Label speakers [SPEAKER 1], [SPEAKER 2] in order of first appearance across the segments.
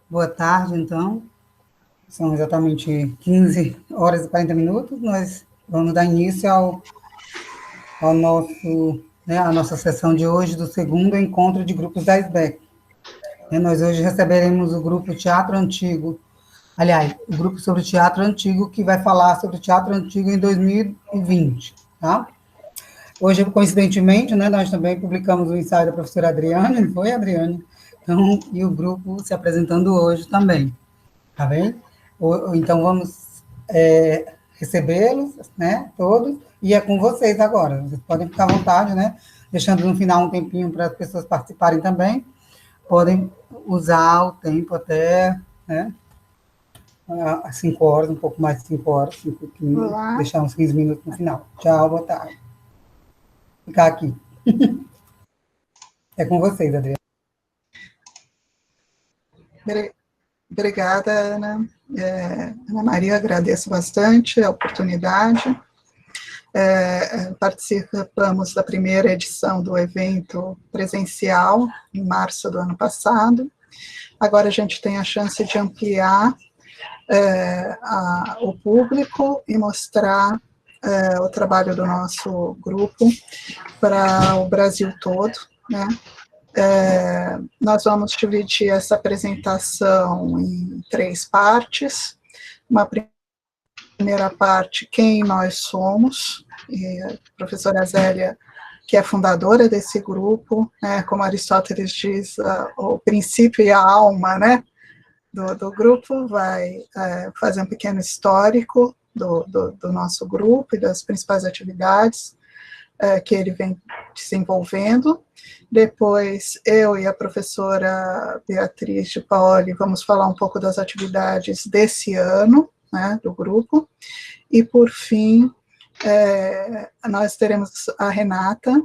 [SPEAKER 1] Boa tarde, então. São exatamente 15 horas e 40 minutos. Nós vamos dar início ao nosso, à nossa sessão de hoje, do segundo encontro de grupos da SBEC. Nós hoje receberemos o grupo Teatro Antigo, aliás, o grupo sobre Teatro Antigo, que vai falar sobre Teatro Antigo em 2020, tá? Hoje, coincidentemente, nós também publicamos o ensaio da professora Adriane, não foi, Adriane? Então, e o grupo se apresentando hoje também, tá bem? Então, vamos recebê-los, todos, e é com vocês agora. Vocês podem ficar à vontade, deixando no final um tempinho para as pessoas participarem também. Podem usar o tempo até, 5 horas, um pouco mais de 5 horas, 15, deixar uns 15 minutos no final. Tchau, boa tarde. Ficar aqui. É com vocês, Adriana.
[SPEAKER 2] Obrigada, Ana. Ana Maria, agradeço bastante a oportunidade. Participamos da primeira edição do evento presencial, em março do ano passado. Agora a gente tem a chance de ampliar o público e mostrar o trabalho do nosso grupo para o Brasil todo, né? Nós vamos dividir essa apresentação em 3 partes. Uma primeira parte, quem nós somos, e a professora Zélia, que é fundadora desse grupo, como Aristóteles diz, o princípio e a alma, do grupo, vai fazer um pequeno histórico do nosso grupo e das principais atividades que ele vem desenvolvendo. Depois, eu e a professora Beatriz de Paoli vamos falar um pouco das atividades desse ano, do grupo. E, por fim, nós teremos a Renata,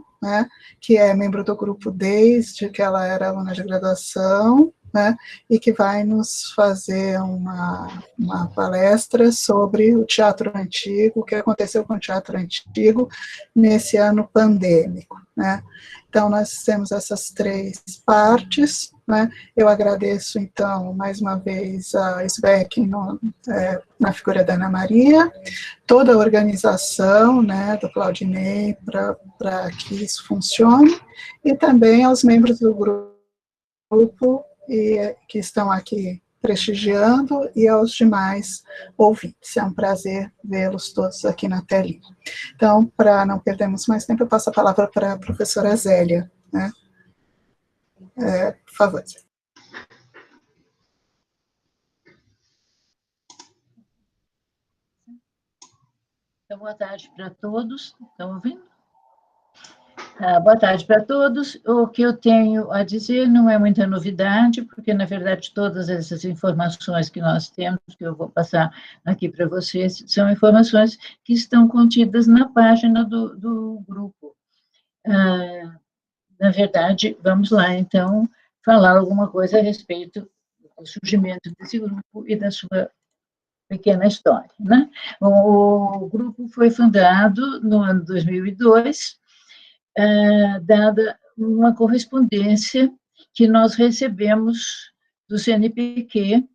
[SPEAKER 2] que é membro do grupo desde que ela era aluna de graduação, e que vai nos fazer uma palestra sobre o teatro antigo, o que aconteceu com o teatro antigo nesse ano pandêmico. Então, nós temos essas 3 partes. Eu agradeço, então, mais uma vez a SBEC na figura da Ana Maria, toda a organização do Claudinei para que isso funcione, e também aos membros do grupo que estão aqui prestigiando, e aos demais ouvintes. É um prazer vê-los todos aqui na telinha. Então, para não perdermos mais tempo, eu passo a palavra para a professora Zélia. Por favor.
[SPEAKER 3] Então, boa tarde para todos. Estão ouvindo? Boa tarde para todos. O que eu tenho a dizer não é muita novidade, porque, na verdade, todas essas informações que nós temos, que eu vou passar aqui para vocês, são informações que estão contidas na página do grupo. Na verdade, vamos lá, então, falar alguma coisa a respeito do surgimento desse grupo e da sua pequena história, O grupo foi fundado no ano 2002, dada uma correspondência que nós recebemos do CNPq,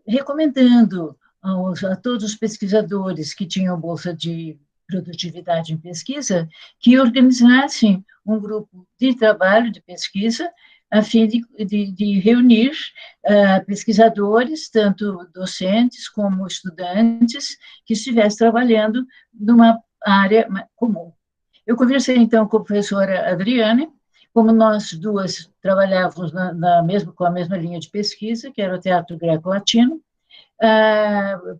[SPEAKER 3] recomendando a todos os pesquisadores que tinham bolsa de produtividade em pesquisa, que organizassem um grupo de trabalho de pesquisa, a fim de reunir pesquisadores, tanto docentes como estudantes, que estivessem trabalhando numa área comum. Eu conversei, então, com a professora Adriane, como nós duas trabalhávamos com a mesma linha de pesquisa, que era o teatro greco-latino,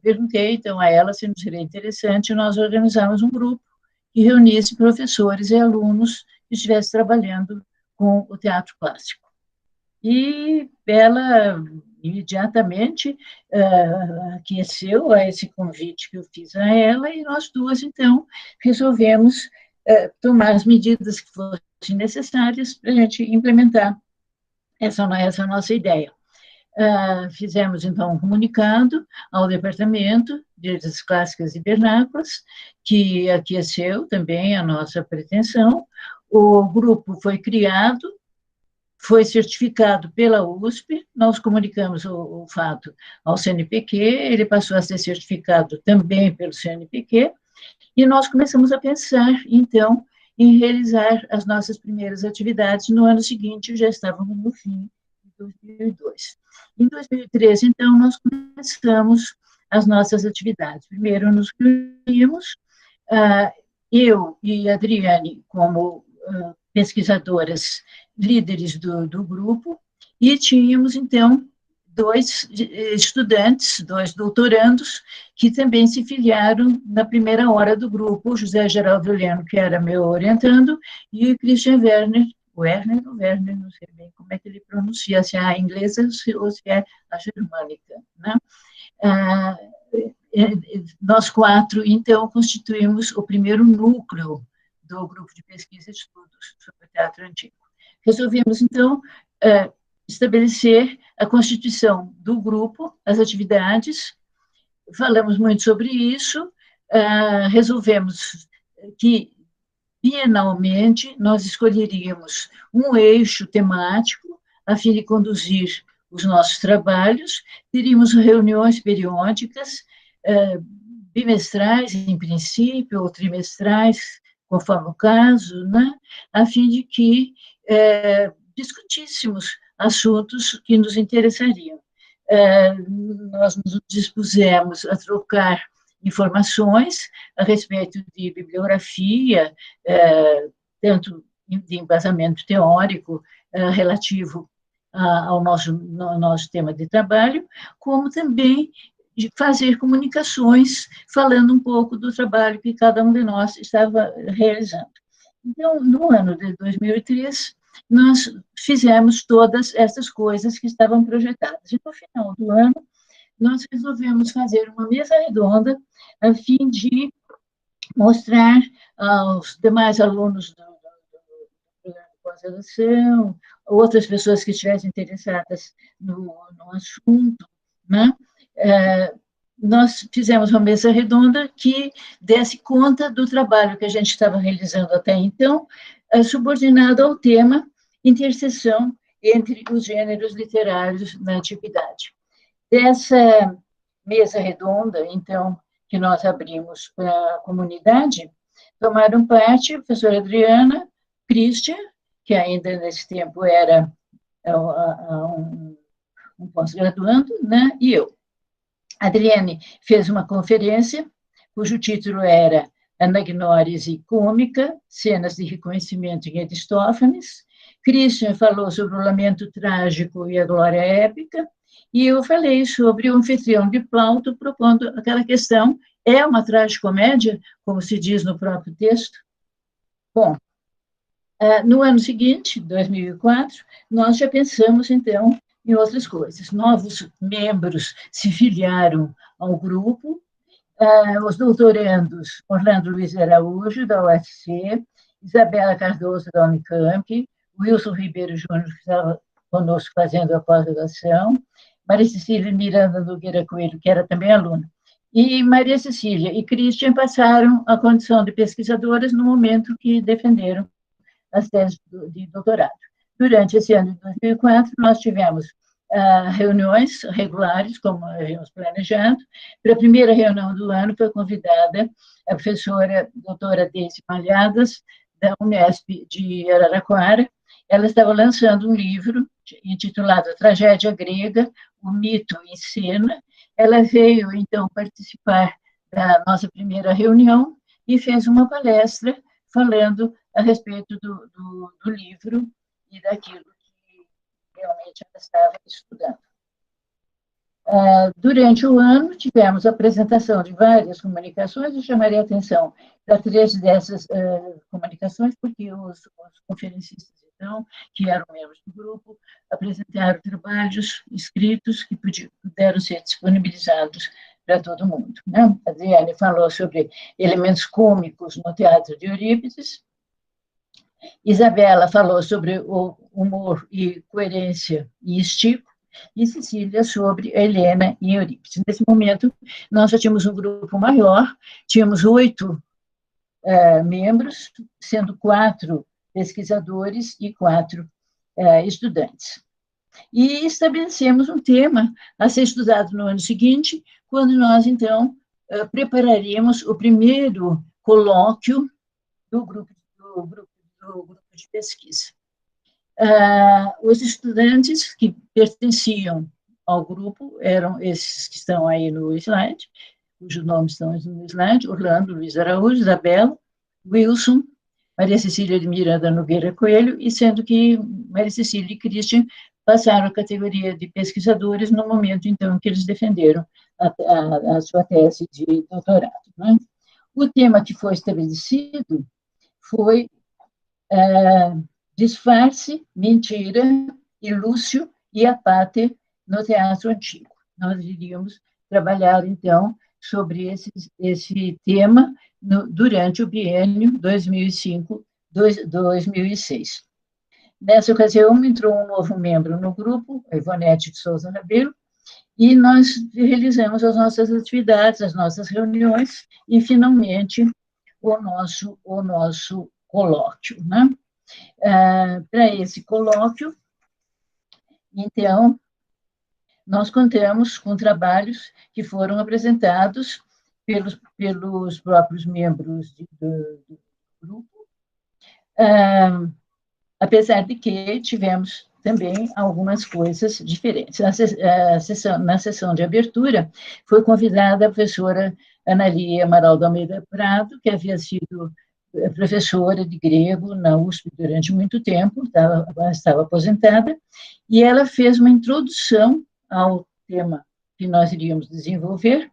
[SPEAKER 3] perguntei, então, a ela se nos seria interessante nós organizarmos um grupo que reunisse professores e alunos que estivessem trabalhando com o teatro clássico. E ela imediatamente aqueceu a esse convite que eu fiz a ela, e nós duas, então, resolvemos tomar as medidas que fossem necessárias para a gente implementar essa nossa ideia. Fizemos, então, um comunicado ao Departamento de Artes Clássicas e Vernáculas, que aqueceu também a nossa pretensão. O grupo foi criado, foi certificado pela USP, nós comunicamos o fato ao CNPq, ele passou a ser certificado também pelo CNPq, e nós começamos a pensar, então, em realizar as nossas primeiras atividades. No ano seguinte, já estávamos no fim de 2002. Em 2013, então, nós começamos as nossas atividades. Primeiro, nos reunimos, eu e a Adriane, como pesquisadoras, líderes do grupo, e tínhamos, então, 2 estudantes, 2 doutorandos, que também se filiaram na primeira hora do grupo, José Geraldo Leno, que era meu orientando, e Christian Werner, não sei bem como é que ele pronuncia, se é a inglesa ou se é a germânica, né? Nós 4, então, constituímos o primeiro núcleo do grupo de pesquisa e estudos sobre o teatro antigo. Resolvemos, então, estabelecer a constituição do grupo, as atividades, falamos muito sobre isso, resolvemos que, bienalmente, nós escolheríamos um eixo temático a fim de conduzir os nossos trabalhos, teríamos reuniões periódicas, bimestrais, em princípio, ou trimestrais, conforme o caso, né, a fim de que discutíssemos assuntos que nos interessariam. Nós nos dispusemos a trocar informações a respeito de bibliografia, tanto de embasamento teórico relativo ao nosso tema de trabalho, como também de fazer comunicações, falando um pouco do trabalho que cada um de nós estava realizando. Então, no ano de 2003, nós fizemos todas essas coisas que estavam projetadas. E, no final do ano, nós resolvemos fazer uma mesa redonda a fim de mostrar aos demais alunos do programa de pós-graduação, outras pessoas que estivessem interessadas no assunto, né? Nós fizemos uma mesa redonda que desse conta do trabalho que a gente estava realizando até então, subordinado ao tema interseção entre os gêneros literários na antiguidade. Dessa mesa redonda, então, que nós abrimos para a comunidade, tomaram parte a professora Adriana, Christian, que ainda nesse tempo era um pós-graduando, né, e eu. A Adriane fez uma conferência, cujo título era Anagnórise Cômica, Cenas de Reconhecimento em Aristófanes. Christian falou sobre o lamento trágico e a glória épica, e eu falei sobre o anfitrião de Plauto, propondo aquela questão, é uma tragicomédia, como se diz no próprio texto? Bom, no ano seguinte, 2004, nós já pensamos, então, em outras coisas. Novos membros se filiaram ao grupo, os doutorandos, Orlando Luiz Araújo, da UFC, Isabela Cardoso, da Unicamp, Wilson Ribeiro Júnior, que estava conosco fazendo a pós-graduação, Maria Cecília Miranda Nogueira Coelho, que era também aluna, e Maria Cecília e Christian passaram a condição de pesquisadoras no momento que defenderam as teses de doutorado. Durante esse ano de 2004, nós tivemos reuniões regulares, como havíamos planejado. Para a primeira reunião do ano, foi convidada a professora doutora Deise Malhadas, da Unesp de Araraquara. Ela estava lançando um livro intitulado A Tragédia Grega, o Mito em Cena. Ela veio, então, participar da nossa primeira reunião e fez uma palestra falando a respeito do livro e daquilo que realmente ela estava estudando. Durante o ano, tivemos a apresentação de várias comunicações. Eu chamaria a atenção para 3 dessas comunicações, porque os conferencistas, então, que eram membros do grupo, apresentaram trabalhos escritos que puderam ser disponibilizados para todo mundo, né? A Adriane falou sobre elementos cômicos no teatro de Eurípides, Isabela falou sobre o humor e coerência e estico, e Cecília sobre a Helena e Eurípides. Nesse momento, nós já tínhamos um grupo maior, tínhamos 8 membros, sendo 4 pesquisadores e 4 estudantes. E estabelecemos um tema a ser estudado no ano seguinte, quando nós, então, prepararíamos o primeiro colóquio do grupo de pesquisa. Os estudantes que pertenciam ao grupo eram esses que estão aí no slide, cujos nomes estão no slide: Orlando Luiz Araújo, Isabela, Wilson, Maria Cecília de Miranda Nogueira Coelho, e sendo que Maria Cecília e Christian passaram a categoria de pesquisadores no momento, então, que eles defenderam a sua tese de doutorado. Né? O tema que foi estabelecido foi disfarce, mentira, e Lúcio e a Pater no teatro antigo. Nós iríamos trabalhar, então, sobre esse tema durante o biênio 2005-2006. Nessa ocasião, entrou um novo membro no grupo, a Ivonete de Souza Rabelo, e nós realizamos as nossas atividades, as nossas reuniões, e, finalmente, o nosso colóquio. Né? Para esse colóquio, então, nós contamos com trabalhos que foram apresentados pelos próprios membros do grupo, apesar de que tivemos também algumas coisas diferentes. Na sessão de abertura, foi convidada a professora Analia Amaral de Almeida Prado, que havia sido professora de grego na USP durante muito tempo, estava aposentada, e ela fez uma introdução ao tema que nós iríamos desenvolver,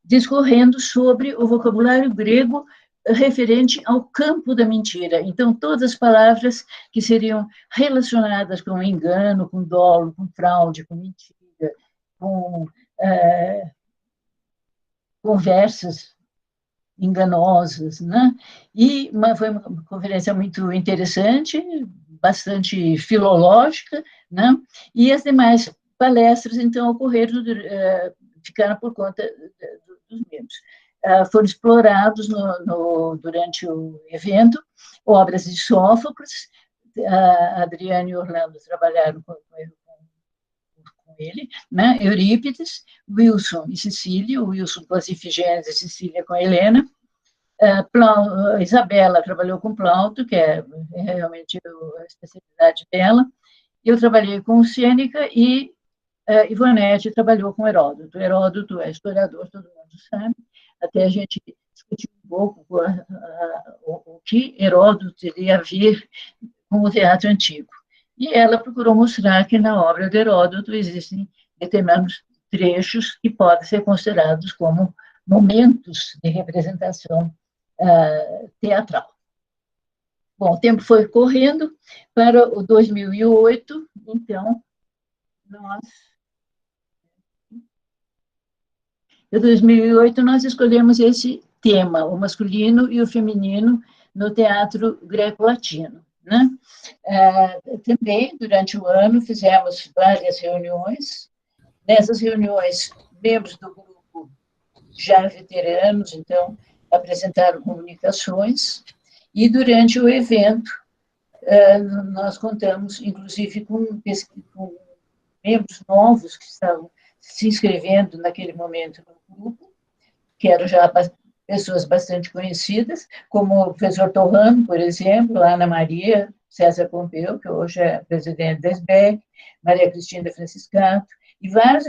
[SPEAKER 3] discorrendo sobre o vocabulário grego referente ao campo da mentira. Então, todas as palavras que seriam relacionadas com engano, com dolo, com fraude, com mentira, com conversas enganosas, né? E foi uma conferência muito interessante, bastante filológica, né? E as demais palestras, então, ocorreram, ficaram por conta dos membros. Foram explorados durante o evento obras de Sófocles. Adriano e Orlando trabalharam com ele, né? Eurípides, Wilson e Cecília, o Wilson com as Ifigênias e Cecília com a Helena. Isabela trabalhou com Plauto, que é realmente a especialidade dela. Eu trabalhei com Sêneca e Ivonete trabalhou com Heródoto. Heródoto é historiador, todo mundo sabe. Até a gente discutiu um pouco o que Heródoto teria a ver com o teatro antigo. E ela procurou mostrar que na obra de Heródoto existem determinados trechos que podem ser considerados como momentos de representação teatral. Bom, o tempo foi correndo para o 2008, então, em 2008, nós escolhemos esse tema, o masculino e o feminino no teatro greco-latino. Né? Também, durante o ano, fizemos várias reuniões. Nessas reuniões, membros do grupo já veteranos, então, apresentaram comunicações, e durante o evento, nós contamos, inclusive, com membros novos que estavam se inscrevendo naquele momento no grupo, que eram já pessoas bastante conhecidas, como o professor Torrano, por exemplo, Ana Maria César Pompeu, que hoje é presidente da SBEC, Maria Cristina Franciscato, e vários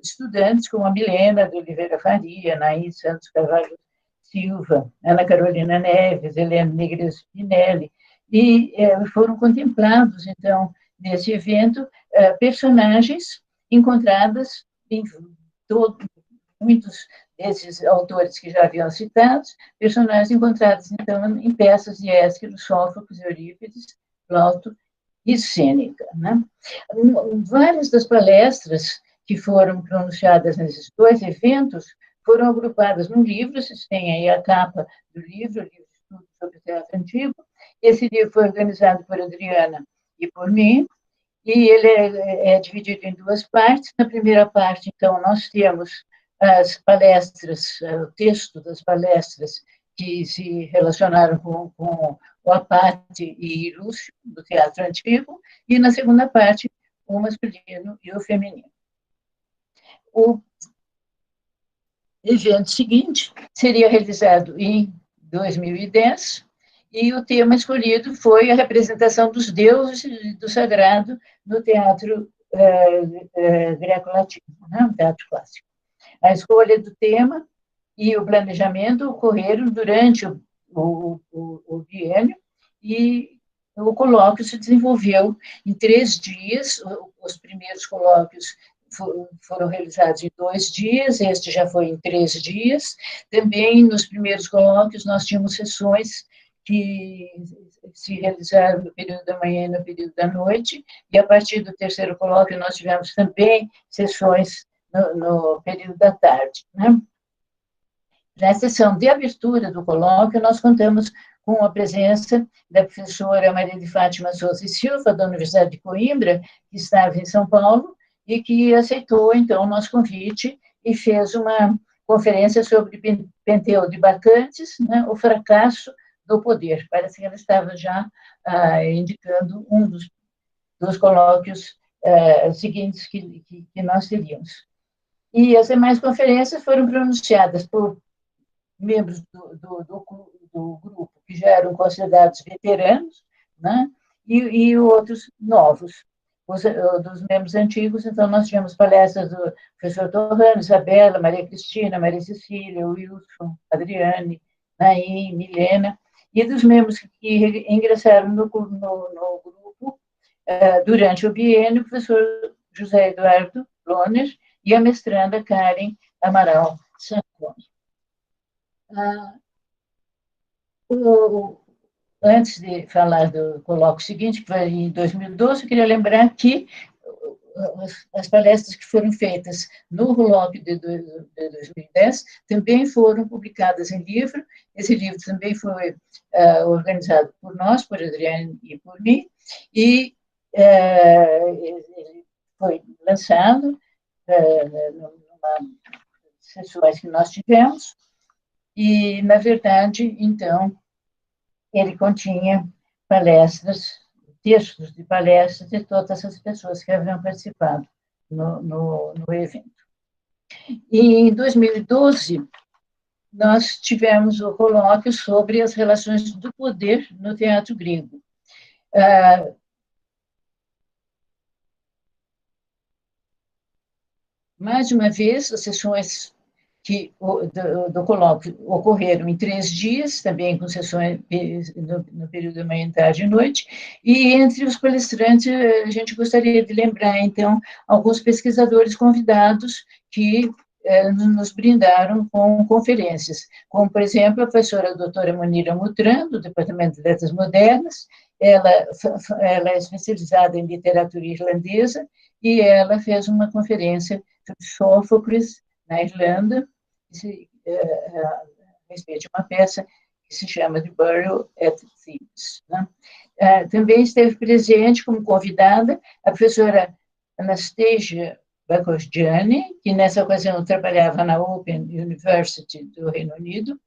[SPEAKER 3] estudantes, como a Milena de Oliveira Faria, Anaís Santos Carvalho Silva, Ana Carolina Neves, Helena Negreiros Spinelli, e foram contemplados, então, nesse evento, personagens encontradas em muitos desses autores que já haviam citados, personagens encontrados, então, em peças de Ésquilo, Sófocles, Eurípides, Plauto e Sêneca. Né? Várias das palestras que foram pronunciadas nesses dois eventos foram agrupadas num livro, vocês têm aí a capa do livro, o livro de estudo sobre o teatro antigo. Esse livro foi organizado por Adriana e por mim, e ele é dividido em duas partes. Na primeira parte, então, nós temos as palestras, o texto das palestras que se relacionaram com o Apate e Lúcio, do teatro antigo, e na segunda parte, o masculino e o feminino. O evento seguinte seria realizado em 2010, e o tema escolhido foi a representação dos deuses e do sagrado no teatro greco-latino, né, no teatro clássico. A escolha do tema e o planejamento ocorreram durante o biênio, e o colóquio se desenvolveu em 3 dias. Os primeiros colóquios foram realizados em 2 dias, este já foi em 3 dias. Também, nos primeiros colóquios, nós tínhamos sessões que se realizaram no período da manhã e no período da noite, e a partir do terceiro colóquio nós tivemos também sessões no período da tarde, né? Na sessão de abertura do colóquio, nós contamos com a presença da professora Maria de Fátima Souza e Silva, da Universidade de Coimbra, que estava em São Paulo, e que aceitou, então, o nosso convite e fez uma conferência sobre Penteu de Bacantes, né, o fracasso do poder. Parece que ela estava já indicando um dos colóquios seguintes que nós teríamos. E as demais conferências foram pronunciadas por membros do grupo, que já eram considerados veteranos, né, e outros novos. Dos membros antigos, então, nós tivemos palestras do professor Torrano, Isabela, Maria Cristina, Maria Cecília, Wilson, Adriane, Naim, Milena, e dos membros que ingressaram no grupo durante o biênio, o professor José Eduardo Loner e a mestranda Karen Amaral Sanconi. Antes de falar do colóquio seguinte, que foi em 2012, eu queria lembrar que as palestras que foram feitas no colóquio de 2010 também foram publicadas em livro. Esse livro também foi organizado por nós, por Adriane e por mim, e ele foi lançado numa sessões que nós tivemos, e, na verdade, então, ele continha palestras, textos de palestras de todas as pessoas que haviam participado no evento. E, em 2012, nós tivemos o colóquio sobre as relações do poder no teatro grego. Mais uma vez, as sessões do colóquio ocorreram em 3 dias, também com sessões no período da manhã, tarde e noite, e entre os palestrantes a gente gostaria de lembrar, então, alguns pesquisadores convidados que nos brindaram com conferências, como, por exemplo, a professora doutora Munira Mutran, do Departamento de Letras Modernas. Ela é especializada em literatura irlandesa, e ela fez uma conferência sobre Sófocles, na Irlanda, a respeito de uma peça que se chama The Burial at Thebes, né? Também esteve presente como convidada a professora Anastasia Bakogianni, que nessa ocasião trabalhava na Open University do Reino Unido,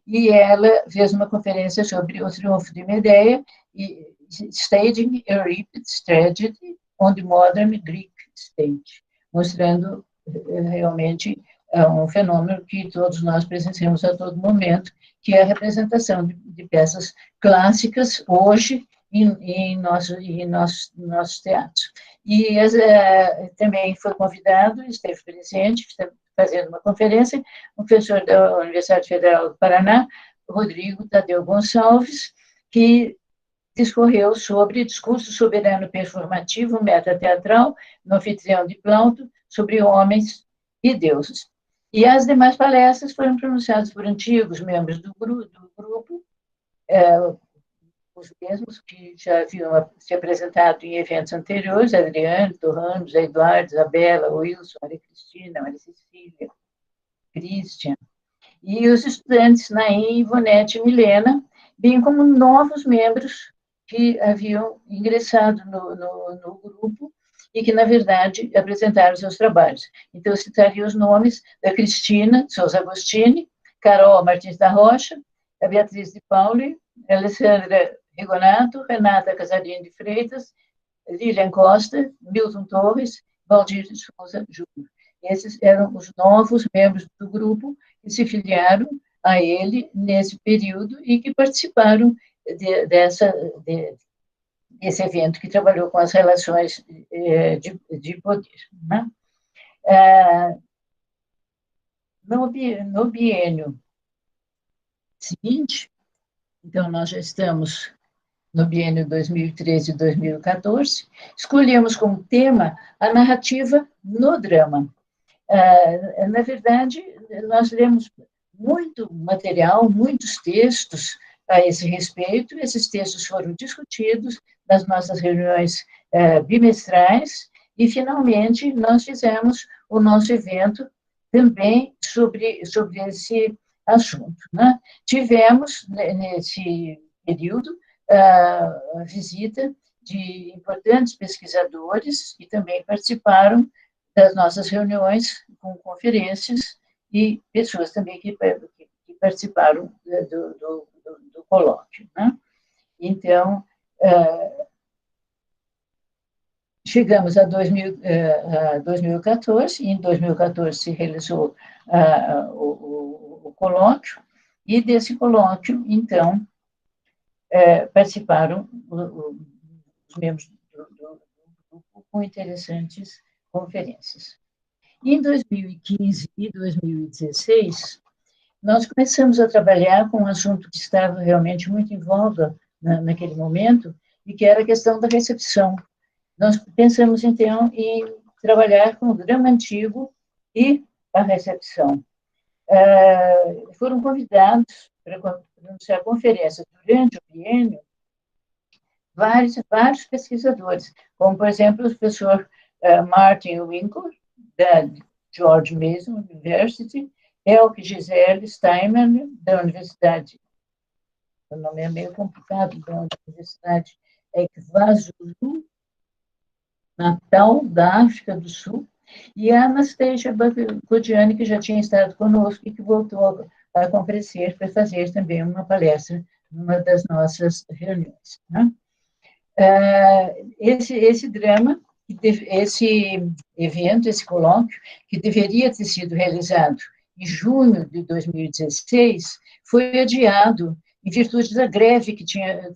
[SPEAKER 3] e ela fez uma conferência sobre o triunfo de Medeia e Staging Euripides' Tragedy on the Modern Greek Stage, mostrando realmente um fenômeno que todos nós presenciamos a todo momento, que é a representação de peças clássicas hoje em nossos teatros. E também foi convidado, esteve presente, está fazendo uma conferência, o professor da Universidade Federal do Paraná, Rodrigo Tadeu Gonçalves, que discorreu sobre discurso soberano performativo, metateatral, no anfitrião de Plauto, sobre homens e deuses. E as demais palestras foram pronunciadas por antigos membros do grupo, os mesmos que já haviam se apresentado em eventos anteriores: Adriane, Torrano, José Eduardo, Isabela, Wilson, Maria Cristina, Maria Cecília, Christian, e os estudantes Naim, Ivonete e Milena, bem como novos membros que haviam ingressado no grupo e que, na verdade, apresentaram seus trabalhos. Então, eu citaria os nomes da Cristina Souza Agostini, Carol Martins da Rocha, a Beatriz de Pauli, Alessandra Rigonato, Renata Casarinho de Freitas, Lilian Costa, Milton Torres, Valdir de Souza Júnior. Esses eram os novos membros do grupo que se filiaram a ele nesse período e que participaram desse evento que trabalhou com as relações de poder. Né? No biênio seguinte, então nós já estamos no biênio 2013 e 2014, escolhemos como tema a narrativa no drama. Na verdade, nós lemos muito material, muitos textos a esse respeito. Esses textos foram discutidos nas nossas reuniões bimestrais e, finalmente, nós fizemos o nosso evento também sobre esse assunto. Né? Tivemos, nesse período, a visita de importantes pesquisadores que também participaram das nossas reuniões com conferências e pessoas também que participaram do colóquio. Né? Então, chegamos a 2014, e em 2014 se realizou o colóquio, e desse colóquio, então, participaram os membros do grupo com interessantes conferências. Em 2015 e 2016, nós começamos a trabalhar com um assunto que estava realmente muito em voga naquele momento, e que era a questão da recepção. Nós pensamos, então, em trabalhar com o drama antigo e a recepção. Foram convidados para pronunciar conferências durante o biênio vários pesquisadores, como, por exemplo, o professor Martin Winkler, da George Mason University, Elke Gisele Steinman, da Universidade, o nome é meio complicado, da Universidade KwaZulu, Natal, da África do Sul, e a Anastasia Kodiani, que já tinha estado conosco e que voltou a comparecer para fazer também uma palestra numa das nossas reuniões. Né? Esse drama, esse evento, esse colóquio, que deveria ter sido realizado em junho de 2016, foi adiado em virtude da greve que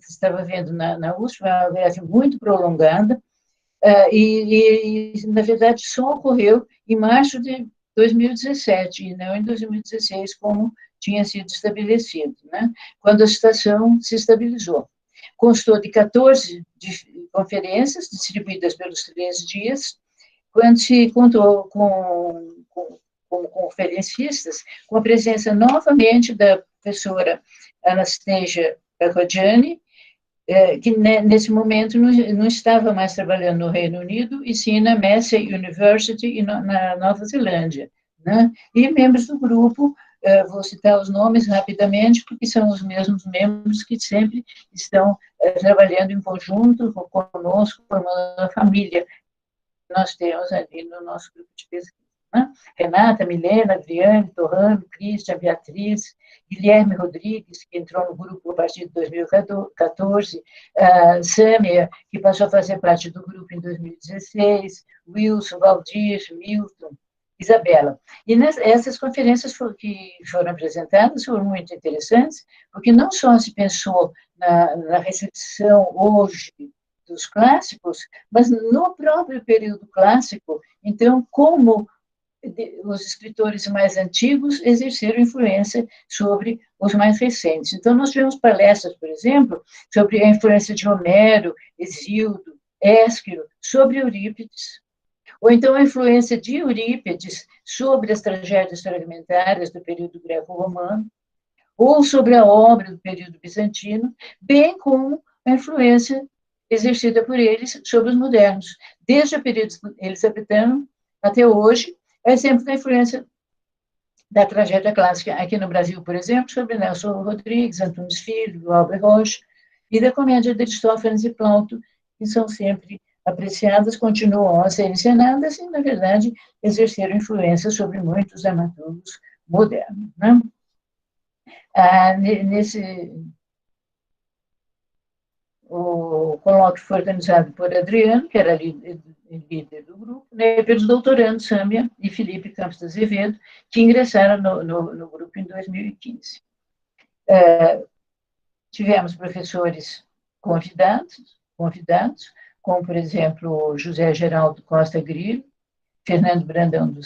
[SPEAKER 3] estava havendo na USP, uma greve muito prolongada, e, na verdade, só ocorreu em março de 2017, e não em 2016, como tinha sido estabelecido, né? Quando a situação se estabilizou. Constou de 14 conferências, distribuídas pelos 3 dias, quando se contou com conferencistas, com a presença novamente da professora Anastasia Kodiani, que nesse momento não estava mais trabalhando no Reino Unido, e sim na Massey University, na Nova Zelândia. Né? E membros do grupo, vou citar os nomes rapidamente, porque são os mesmos membros que sempre estão trabalhando em conjunto conosco, formando a família que nós temos ali no nosso grupo de pesquisa. Né? Renata, Milena, Adriane, Torrano, Cristian, Beatriz, Guilherme Rodrigues, que entrou no grupo a partir de 2014, Sâmia, que passou a fazer parte do grupo em 2016, Wilson, Valdir, Milton, Isabela. E essas conferências que foram apresentadas foram muito interessantes, porque não só se pensou na recepção hoje dos clássicos, mas no próprio período clássico, então, como os escritores mais antigos exerceram influência sobre os mais recentes. Então, nós tivemos palestras, por exemplo, sobre a influência de Homero, Hesíodo, Ésquilo, sobre Eurípides, ou então a influência de Eurípides sobre as tragédias fragmentárias do período greco-romano, ou sobre a obra do período bizantino, bem como a influência exercida por eles sobre os modernos, desde o período elisabetano até hoje, é sempre da influência da tragédia clássica aqui no Brasil, por exemplo, sobre Nelson Rodrigues, Antunes Filho, Albert Rocha, e da comédia de Aristófanes e Plauto, que são sempre apreciadas, continuam a ser encenadas e, na verdade, exerceram influência sobre muitos dramaturgos modernos. Né? o colóquio foi organizado por Adriano, que era líder do grupo, né, e pelos doutorandos Sâmia e Felipe Campos de Azevedo, que ingressaram no grupo em 2015. Tivemos professores convidados, como, por exemplo, José Geraldo Costa Grillo, Fernando Brandão,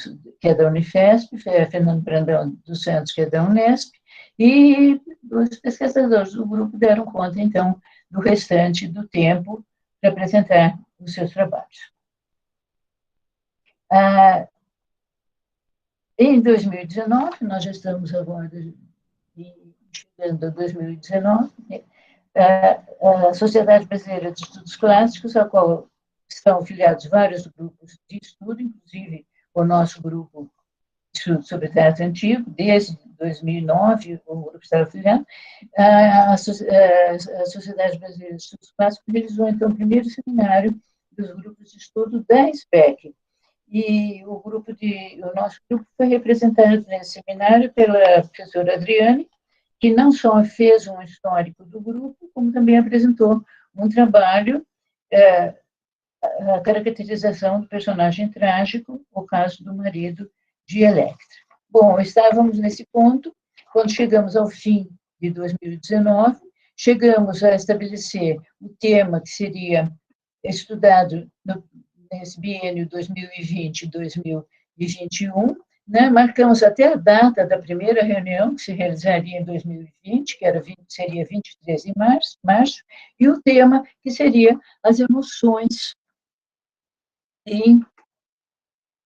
[SPEAKER 3] que é da Unifesp, Fernando Brandão dos Santos, que é da Unesp, e os pesquisadores do grupo deram conta, então, do restante do tempo para apresentar os seus trabalhos. Em 2019, nós já estamos agora chegando a 2019, a Sociedade Brasileira de Estudos Clássicos, a qual estão afiliados vários grupos de estudo, inclusive o nosso grupo de estudo sobre teatro antigo, desde 2009, o grupo estava afiliado. A Sociedade Brasileira de Estudos Clássicos realizou, então, o primeiro seminário dos grupos de estudo da SPEC. E o nosso grupo foi representado nesse seminário pela professora Adriane, que não só fez um histórico do grupo, como também apresentou um trabalho, a caracterização do personagem trágico, o caso do marido de Electra. Bom, estávamos nesse ponto, quando chegamos ao fim de 2019, chegamos a estabelecer o tema que seria estudado nesse biênio 2020-2021, né? Marcamos até a data da primeira reunião, que se realizaria em 2020, que seria 23 de março, e o tema que seria as emoções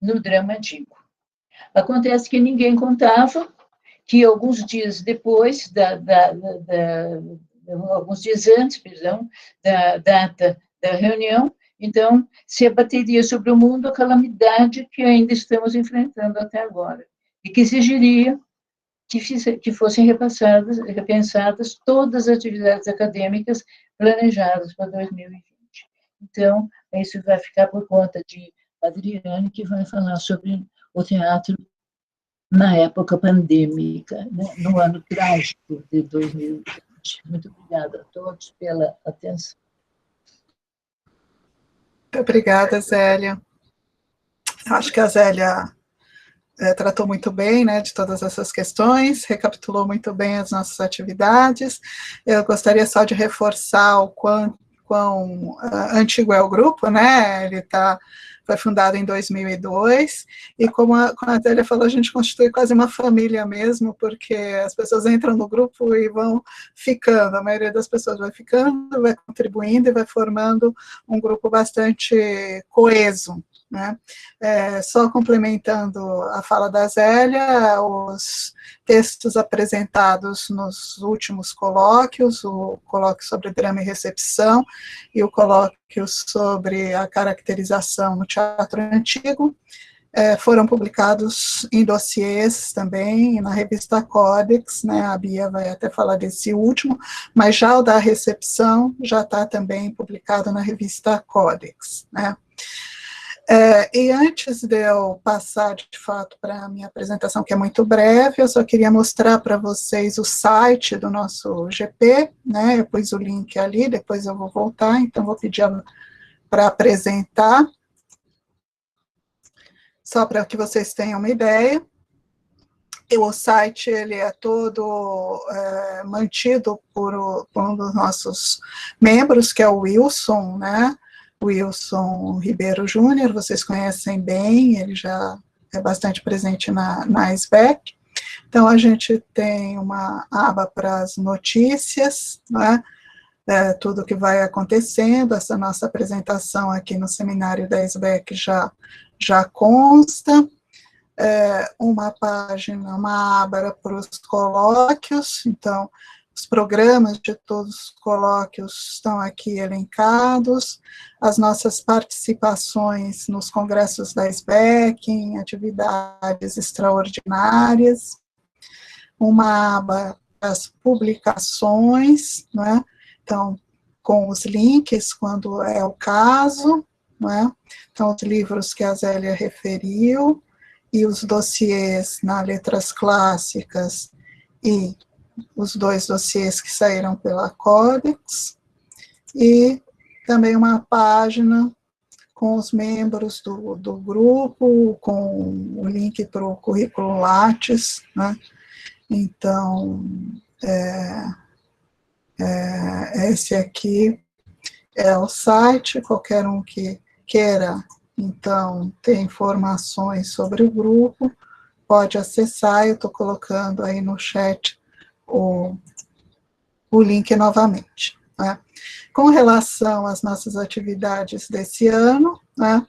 [SPEAKER 3] no drama antigo. Acontece que ninguém contava que alguns dias depois, alguns dias antes, da data da reunião, então, se abateria sobre o mundo a calamidade que ainda estamos enfrentando até agora, e que exigiria que fossem repensadas todas as atividades acadêmicas planejadas para 2020. Então, isso vai ficar por conta de Adriane, que vai falar sobre o teatro na época pandêmica, né, no ano trágico de 2020. Muito obrigada a todos pela atenção.
[SPEAKER 2] Muito obrigada, Zélia. Acho que a Zélia tratou muito bem, né, de todas essas questões, recapitulou muito bem as nossas atividades. Eu gostaria só de reforçar o quão antigo é o grupo, né, ele foi fundado em 2002, e como a Zélia falou, a gente constitui quase uma família mesmo, porque as pessoas entram no grupo e vão ficando, a maioria das pessoas vai ficando, vai contribuindo e vai formando um grupo bastante coeso, né? Só complementando a fala da Zélia, os textos apresentados nos últimos colóquios, o colóquio sobre drama e recepção e o colóquio sobre a caracterização no teatro antigo, foram publicados em dossiês também, na revista Codex, né, a Bia vai até falar desse último, mas já o da recepção já está também publicado na revista Codex, né. E antes de eu passar, de fato, para a minha apresentação, que é muito breve, eu só queria mostrar para vocês o site do nosso GP, né, eu pus o link ali, depois eu vou voltar, então vou pedir para apresentar, só para que vocês tenham uma ideia. O site, ele é todo mantido por um dos nossos membros, que é o Wilson, né, Wilson Ribeiro Júnior, vocês conhecem bem, ele já é bastante presente na SBEC. Então, a gente tem uma aba para as notícias, né, tudo que vai acontecendo, essa nossa apresentação aqui no seminário da SBEC já consta, uma página, uma aba para os colóquios, então, os programas de todos os colóquios estão aqui elencados, as nossas participações nos congressos da SBEC, em atividades extraordinárias, uma aba das publicações, né? Então, com os links, quando é o caso, né? Então, os livros que a Zélia referiu, e os dossiês na Letras Clássicas, e os 2 dossiês que saíram pela Codex, e também uma página com os membros do grupo, com o link para o currículo Lattes, né? Então, esse aqui é o site, qualquer um que queira, então, ter informações sobre o grupo, pode acessar, eu estou colocando aí no chat o link novamente, né? Com relação às nossas atividades desse ano, né,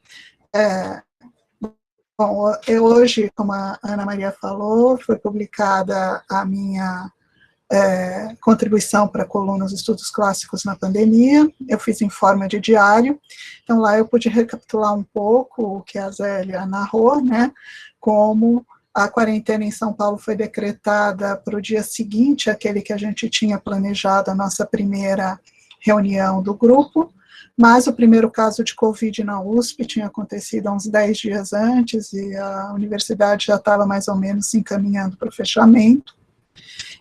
[SPEAKER 2] bom, hoje, como a Ana Maria falou, foi publicada a minha contribuição para a coluna dos estudos clássicos na pandemia, eu fiz em forma de diário, então lá eu pude recapitular um pouco o que a Zélia narrou, né, como a quarentena em São Paulo foi decretada para o dia seguinte, aquele que a gente tinha planejado a nossa primeira reunião do grupo, mas o primeiro caso de Covid na USP tinha acontecido há uns 10 dias antes, e a universidade já estava mais ou menos se encaminhando para o fechamento.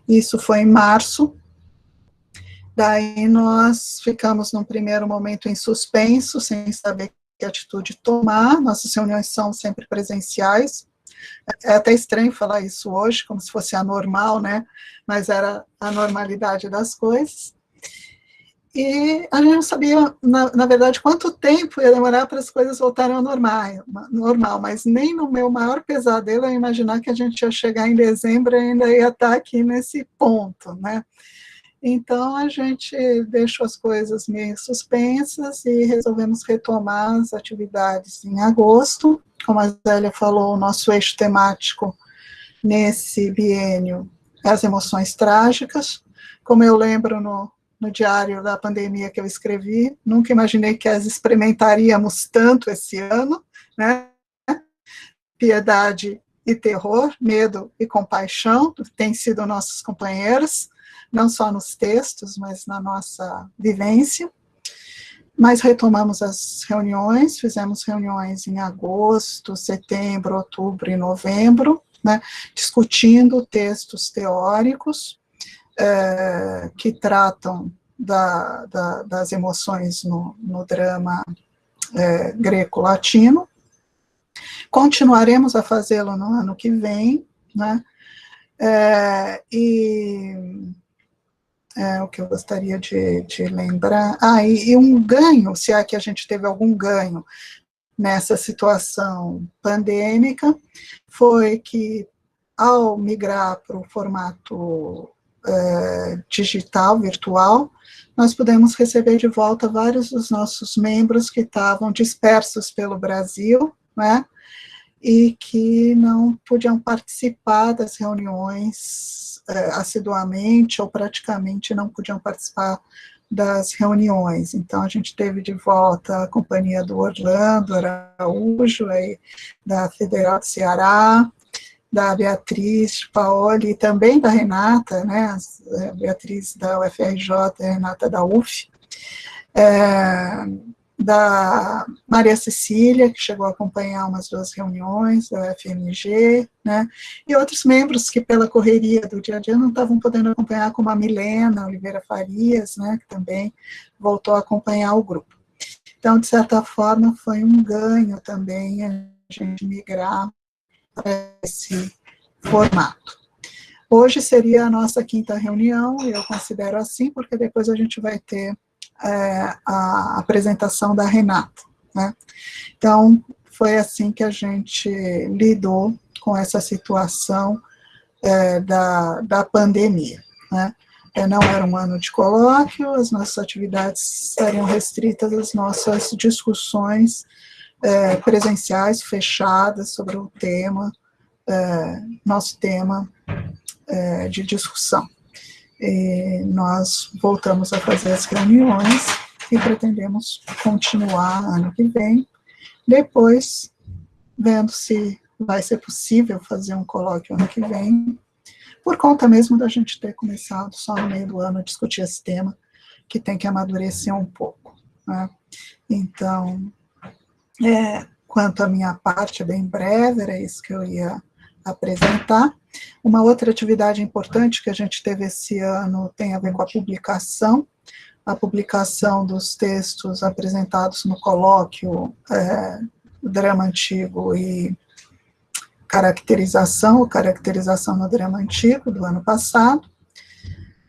[SPEAKER 2] Isso foi em março. Daí nós ficamos num primeiro momento em suspenso, sem saber que atitude tomar. Nossas reuniões são sempre presenciais. É até estranho falar isso hoje, como se fosse anormal, né? Mas era a normalidade das coisas. E a gente não sabia, na verdade, quanto tempo ia demorar para as coisas voltarem ao normal, mas nem no meu maior pesadelo eu imaginar que a gente ia chegar em dezembro e ainda ia estar aqui nesse ponto, né? Então, a gente deixou as coisas meio suspensas e resolvemos retomar as atividades em agosto. Como a Zélia falou, o nosso eixo temático nesse biênio é as emoções trágicas. Como eu lembro no diário da pandemia que eu escrevi, nunca imaginei que as experimentaríamos tanto esse ano, né? Piedade e terror, medo e compaixão, têm sido nossos companheiros, não só nos textos, mas na nossa vivência. Mas retomamos as reuniões, fizemos reuniões em agosto, setembro, outubro e novembro, né, discutindo textos teóricos, que tratam das emoções no drama greco-latino. Continuaremos a fazê-lo no ano que vem, né? O que eu gostaria de lembrar. E um ganho, se é que a gente teve algum ganho nessa situação pandêmica, foi que, ao migrar para o formato digital, virtual, nós pudemos receber de volta vários dos nossos membros que estavam dispersos pelo Brasil, né, e que não podiam participar das reuniões assiduamente, ou praticamente não podiam participar das reuniões. Então, a gente teve de volta a companhia do Orlando Araújo, aí, da Federal do Ceará, da Beatriz Paoli, e também da Renata, né, a Beatriz da UFRJ, a Renata da UF, da Maria Cecília, que chegou a acompanhar umas 2 reuniões, da UFMG, né, e outros membros que, pela correria do dia a dia, não estavam podendo acompanhar, como a Milena Oliveira Farias, né, que também voltou a acompanhar o grupo. Então, de certa forma, foi um ganho também a gente migrar para esse formato. Hoje seria a nossa 5ª reunião, e eu considero assim, porque depois a gente vai ter a apresentação da Renata, né? Então, foi assim que a gente lidou com essa situação da pandemia, né? Não era um ano de colóquio, as nossas atividades estariam restritas às nossas discussões presenciais, fechadas, sobre o tema, nosso tema de discussão. E nós voltamos a fazer as reuniões e pretendemos continuar ano que vem, depois vendo se vai ser possível fazer um colóquio ano que vem, por conta mesmo da gente ter começado só no meio do ano a discutir esse tema, que tem que amadurecer um pouco, né? Então, quanto à minha parte, é bem breve, era isso que eu ia apresentar. Uma outra atividade importante que a gente teve esse ano tem a ver com a publicação. a publicação dos textos apresentados no colóquio Drama Antigo e Caracterização no Drama Antigo, do ano passado,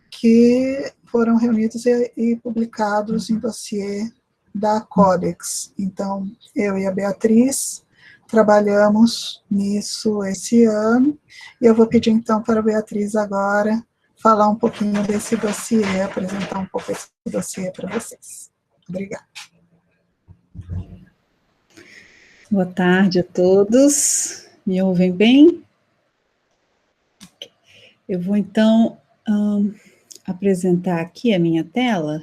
[SPEAKER 2] que foram reunidos e publicados em dossiê da Codex. Então, eu e a Beatriz trabalhamos nisso esse ano, e eu vou pedir, então, para a Beatriz agora falar um pouquinho desse dossiê, apresentar um pouco esse dossiê para vocês. Obrigada.
[SPEAKER 4] Boa tarde a todos. Me ouvem bem? Eu vou, então, apresentar aqui a minha tela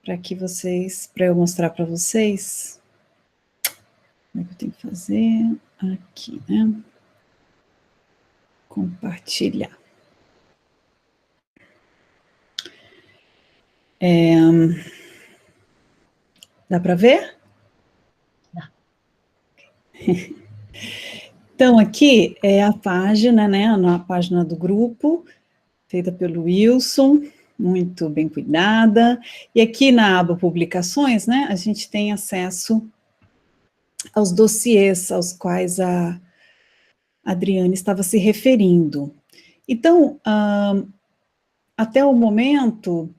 [SPEAKER 4] para eu mostrar para vocês. Como é que eu tenho que fazer? Aqui, né? Compartilhar. Dá para ver?
[SPEAKER 3] Dá.
[SPEAKER 4] Então, aqui é a página, né? A página do grupo, feita pelo Wilson, muito bem cuidada. E aqui na aba Publicações, né? A gente tem acesso aos dossiês aos quais a Adriane estava se referindo. Então, até o momento,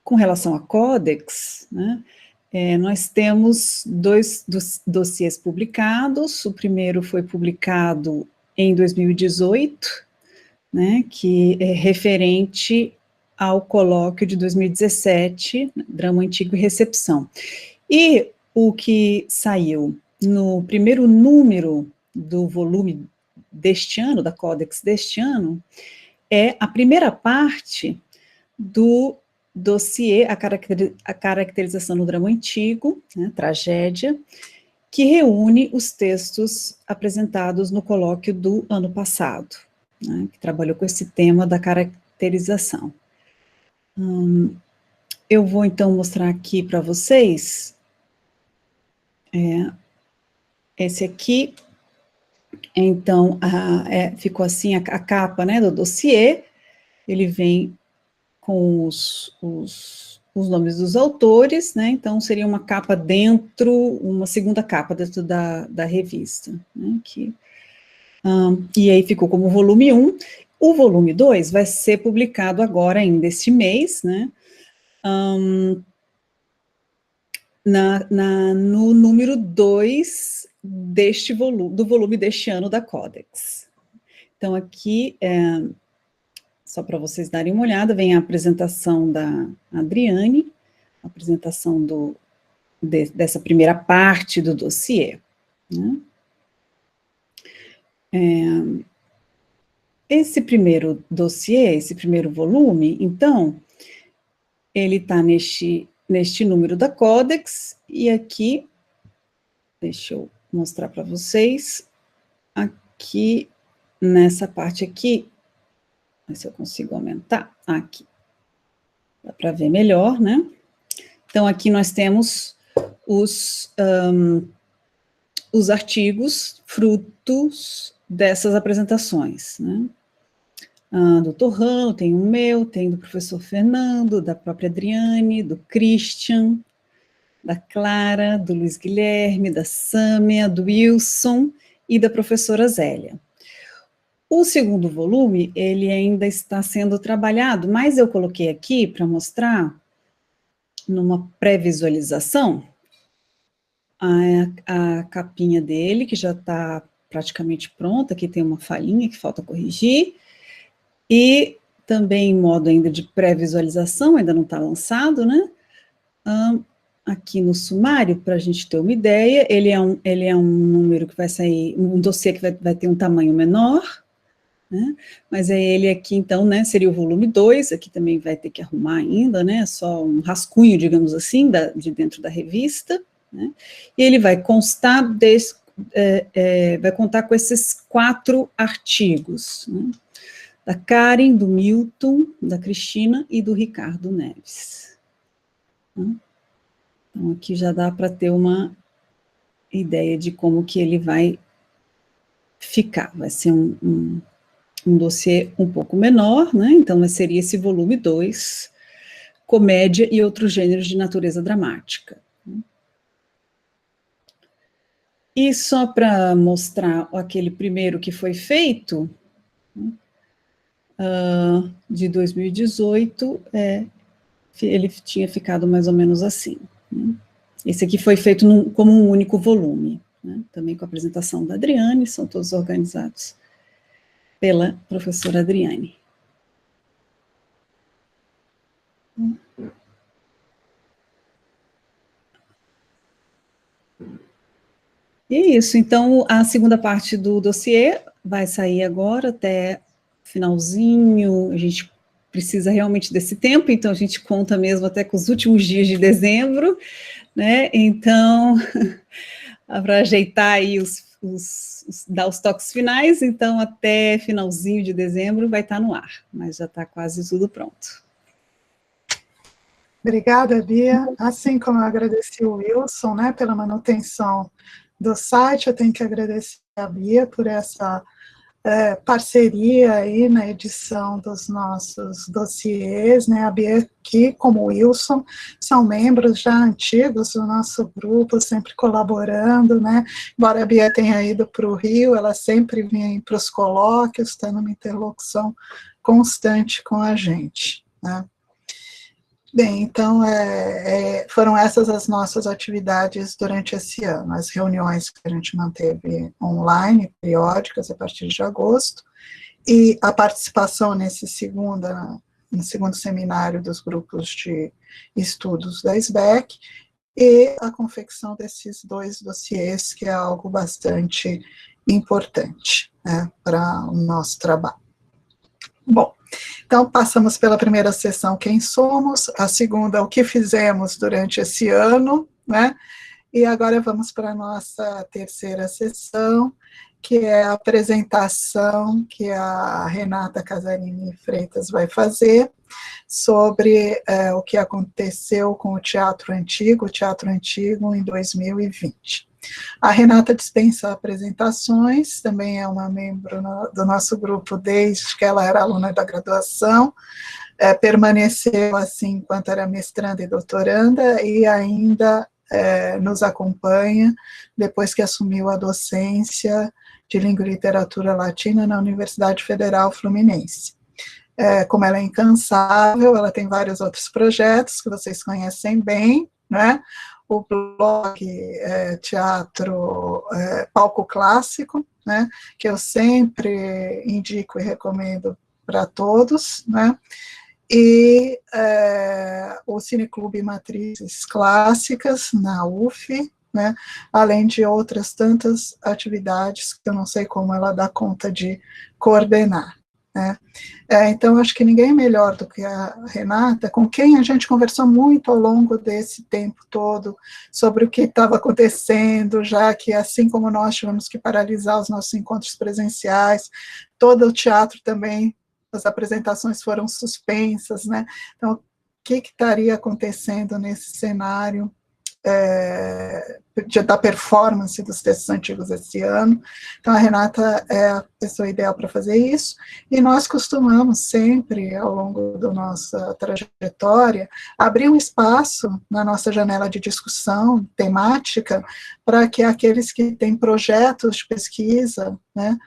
[SPEAKER 4] com relação à Codex, né, nós temos 2 dossiês publicados. O primeiro foi publicado em 2018, né, que é referente ao colóquio de 2017, Drama Antigo e Recepção. E o que saiu no primeiro número do volume deste ano, da Codex deste ano, é a primeira parte do dossiê, a caracterização no drama antigo, né, tragédia, que reúne os textos apresentados no colóquio do ano passado, né, que trabalhou com esse tema da caracterização. Eu vou, então, mostrar aqui para vocês, esse aqui, então, ficou assim a capa, né, do dossiê. Ele vem com os nomes dos autores, né, então seria uma capa dentro, uma segunda capa dentro da revista, né, e aí ficou como volume 1, o volume 2 vai ser publicado agora ainda este mês, né, no número 2 do volume deste ano da Codex. Então aqui, só para vocês darem uma olhada, vem a apresentação da Adriane, a apresentação dessa primeira parte do dossiê, né? Esse primeiro dossiê, esse primeiro volume, então, ele está neste número da Codex, e aqui, deixa eu mostrar para vocês, aqui, nessa parte aqui, se eu consigo aumentar, aqui, dá para ver melhor, né? Então, aqui nós temos os artigos frutos dessas apresentações, né? Do Torrano, tem o meu, tem do professor Fernando, da própria Adriane, do Christian, da Clara, do Luiz Guilherme, da Sâmia, do Wilson e da professora Zélia. O segundo volume, ele ainda está sendo trabalhado, mas eu coloquei aqui para mostrar, numa pré-visualização, a capinha dele, que já está praticamente pronta, aqui tem uma falhinha que falta corrigir, e também em modo ainda de pré-visualização, ainda não está lançado, né? Aqui no sumário, para a gente ter uma ideia, ele é um número que vai sair, um dossiê que vai ter um tamanho menor, né? Mas é ele aqui, então, né, seria o volume 2, aqui também vai ter que arrumar ainda, né, só um rascunho, digamos assim, de dentro da revista, né? E ele vai constar, vai contar com esses 4 artigos, né? Da Karen, do Milton, da Cristina e do Ricardo Neves. Então, aqui já dá para ter uma ideia de como que ele vai ficar. Vai ser um dossiê um pouco menor, né? Então, seria esse volume 2, comédia e outros gêneros de natureza dramática. E só para mostrar aquele primeiro que foi feito, de 2018, ele tinha ficado mais ou menos assim. Esse aqui foi feito como um único volume, né? Também com a apresentação da Adriane, são todos organizados pela professora Adriane. E é isso, então a segunda parte do dossiê vai sair agora até finalzinho, a gente precisa realmente desse tempo, então a gente conta mesmo até com os últimos dias de dezembro, né? Então, para ajeitar aí dar os toques finais, então até finalzinho de dezembro vai estar no ar, mas já está quase tudo pronto.
[SPEAKER 2] Obrigada, Bia. Assim como eu agradeci o Wilson, né, pela manutenção do site, eu tenho que agradecer a Bia por essa parceria aí na edição dos nossos dossiês, né, a Bia, que, como o Wilson, são membros já antigos do nosso grupo, sempre colaborando, né, embora a Bia tenha ido para o Rio, ela sempre vem para os colóquios, está numa interlocução constante com a gente, né. Bem, então, foram essas as nossas atividades durante esse ano, as reuniões que a gente manteve online, periódicas, a partir de agosto, e a participação nesse segundo seminário dos grupos de estudos da SBEC, e a confecção desses 2 dossiês, que é algo bastante importante, né, para o nosso trabalho. Bom, então passamos pela primeira sessão, quem somos, a segunda, o que fizemos durante esse ano, né, e agora vamos para a nossa terceira sessão, que é a apresentação que a Renata Casarini Freitas vai fazer sobre o que aconteceu com o Teatro Antigo em 2020. A Renata dispensa apresentações, também é uma membro do nosso grupo desde que ela era aluna da graduação, permaneceu assim enquanto era mestranda e doutoranda, e ainda nos acompanha depois que assumiu a docência de Língua e Literatura Latina na Universidade Federal Fluminense. Como ela é incansável, ela tem vários outros projetos que vocês conhecem bem, né? O blog Teatro Palco Clássico, né, que eu sempre indico e recomendo para todos, né, e o Cineclube Matrizes Clássicas, na UF, né, além de outras tantas atividades que eu não sei como ela dá conta de coordenar. Né. Então, acho que ninguém melhor do que a Renata, com quem a gente conversou muito ao longo desse tempo todo, sobre o que estava acontecendo, já que, assim como nós tivemos que paralisar os nossos encontros presenciais, todo o teatro também, as apresentações foram suspensas, né? Então, o que estaria acontecendo nesse cenário da performance dos textos antigos esse ano? Então, a Renata é a pessoa ideal para fazer isso, e nós costumamos sempre, ao longo da nossa trajetória, abrir um espaço na nossa janela de discussão temática para que aqueles que têm projetos de pesquisa, né,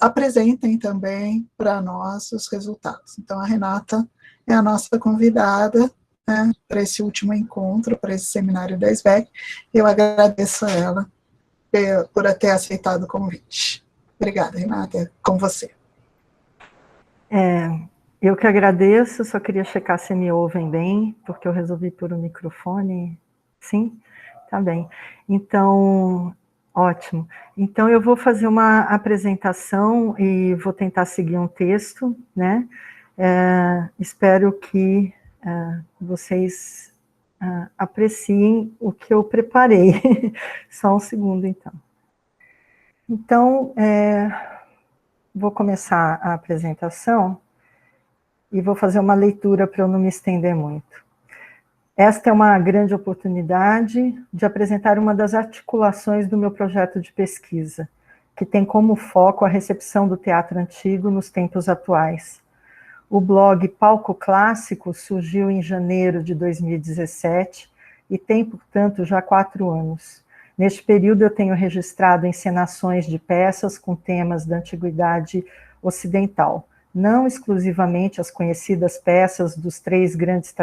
[SPEAKER 2] apresentem também para nós os resultados. Então, a Renata é a nossa convidada, né, para esse último encontro, para esse seminário da SBEC. Eu agradeço a ela por ter aceitado o convite. Obrigada, Renata, é com você.
[SPEAKER 5] Eu que agradeço, só queria checar se me ouvem bem, porque eu resolvi pôr o microfone. Sim? Tá bem. Então, ótimo. Então, eu vou fazer uma apresentação e vou tentar seguir um texto, né? Espero que vocês apreciem o que eu preparei. Só um segundo, então. Então, vou começar a apresentação e vou fazer uma leitura para eu não me estender muito. Esta é uma grande oportunidade de apresentar uma das articulações do meu projeto de pesquisa, que tem como foco a recepção do teatro antigo nos tempos atuais. O blog Palco Clássico surgiu em janeiro de 2017 e tem, portanto, já 4 anos. Neste período, eu tenho registrado encenações de peças com temas da antiguidade ocidental, não exclusivamente as conhecidas peças dos 3 grandes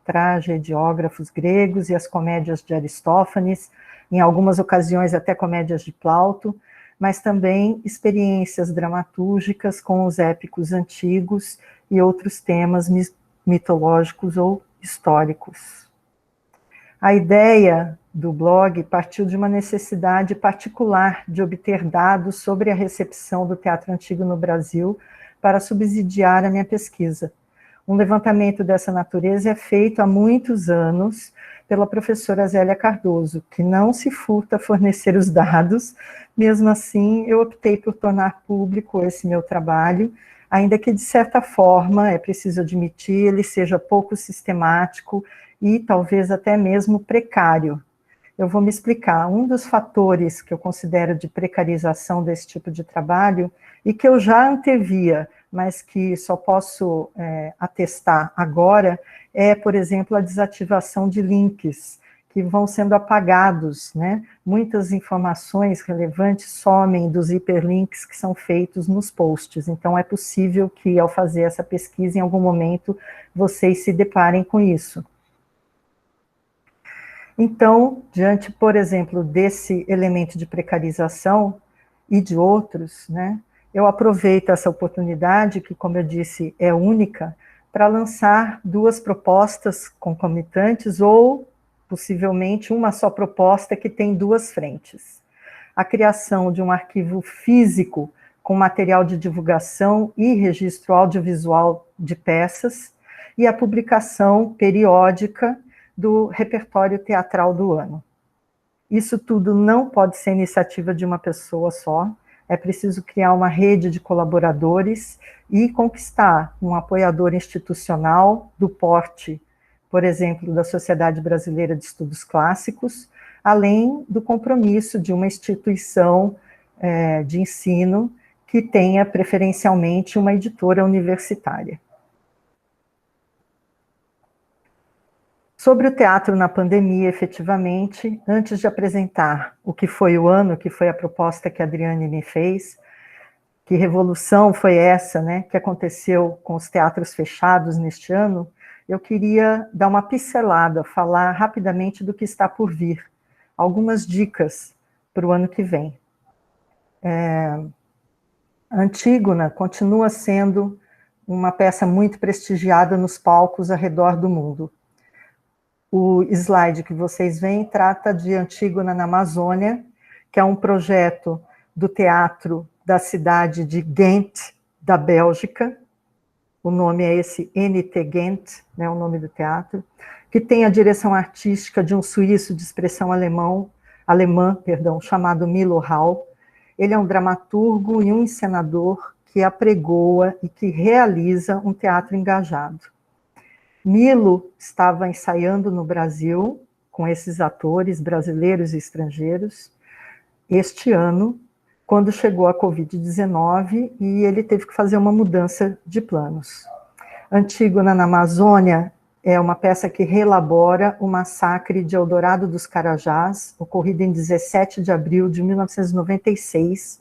[SPEAKER 5] tragediógrafos gregos e as comédias de Aristófanes, em algumas ocasiões até comédias de Plauto, mas também experiências dramatúrgicas com os épicos antigos e outros temas mitológicos ou históricos. A ideia do blog partiu de uma necessidade particular de obter dados sobre a recepção do teatro antigo no Brasil para subsidiar a minha pesquisa. Um levantamento dessa natureza é feito há muitos anos pela professora Zélia Cardoso, que não se furta a fornecer os dados. Mesmo assim, eu optei por tornar público esse meu trabalho, ainda que, de certa forma, é preciso admitir, ele seja pouco sistemático e talvez até mesmo precário. Eu vou me explicar. Um dos fatores que eu considero de precarização desse tipo de trabalho, e que eu já antevia, mas que só posso atestar agora, é, por exemplo, a desativação de links, que vão sendo apagados, né? Muitas informações relevantes somem dos hiperlinks que são feitos nos posts, então é possível que, ao fazer essa pesquisa, em algum momento, vocês se deparem com isso. Então, diante, por exemplo, desse elemento de precarização e de outros, né, eu aproveito essa oportunidade, que, como eu disse, é única, para lançar 2 propostas concomitantes ou, possivelmente, uma só proposta que tem 2 frentes. A criação de um arquivo físico com material de divulgação e registro audiovisual de peças e a publicação periódica do repertório teatral do ano. Isso tudo não pode ser iniciativa de uma pessoa só, é preciso criar uma rede de colaboradores e conquistar um apoiador institucional do porte, por exemplo, da Sociedade Brasileira de Estudos Clássicos, além do compromisso de uma instituição de ensino que tenha preferencialmente uma editora universitária. Sobre o teatro na pandemia, efetivamente, antes de apresentar o que foi o ano, que foi a proposta que a Adriane me fez, que revolução foi essa, né, que aconteceu com os teatros fechados neste ano, eu queria dar uma pincelada, falar rapidamente do que está por vir, algumas dicas para o ano que vem. Antígona continua sendo uma peça muito prestigiada nos palcos ao redor do mundo. O slide que vocês veem trata de Antígona na Amazônia, que é um projeto do teatro da cidade de Ghent, da Bélgica. O nome é esse, NT Ghent, né, o nome do teatro, que tem a direção artística de um suíço de expressão alemã, chamado Milo Hall. Ele é um dramaturgo e um encenador que apregoa e que realiza um teatro engajado. Milo estava ensaiando no Brasil, com esses atores brasileiros e estrangeiros, este ano, quando chegou a Covid-19, e ele teve que fazer uma mudança de planos. Antígona na Amazônia é uma peça que reelabora o massacre de Eldorado dos Carajás, ocorrido em 17 de abril de 1996,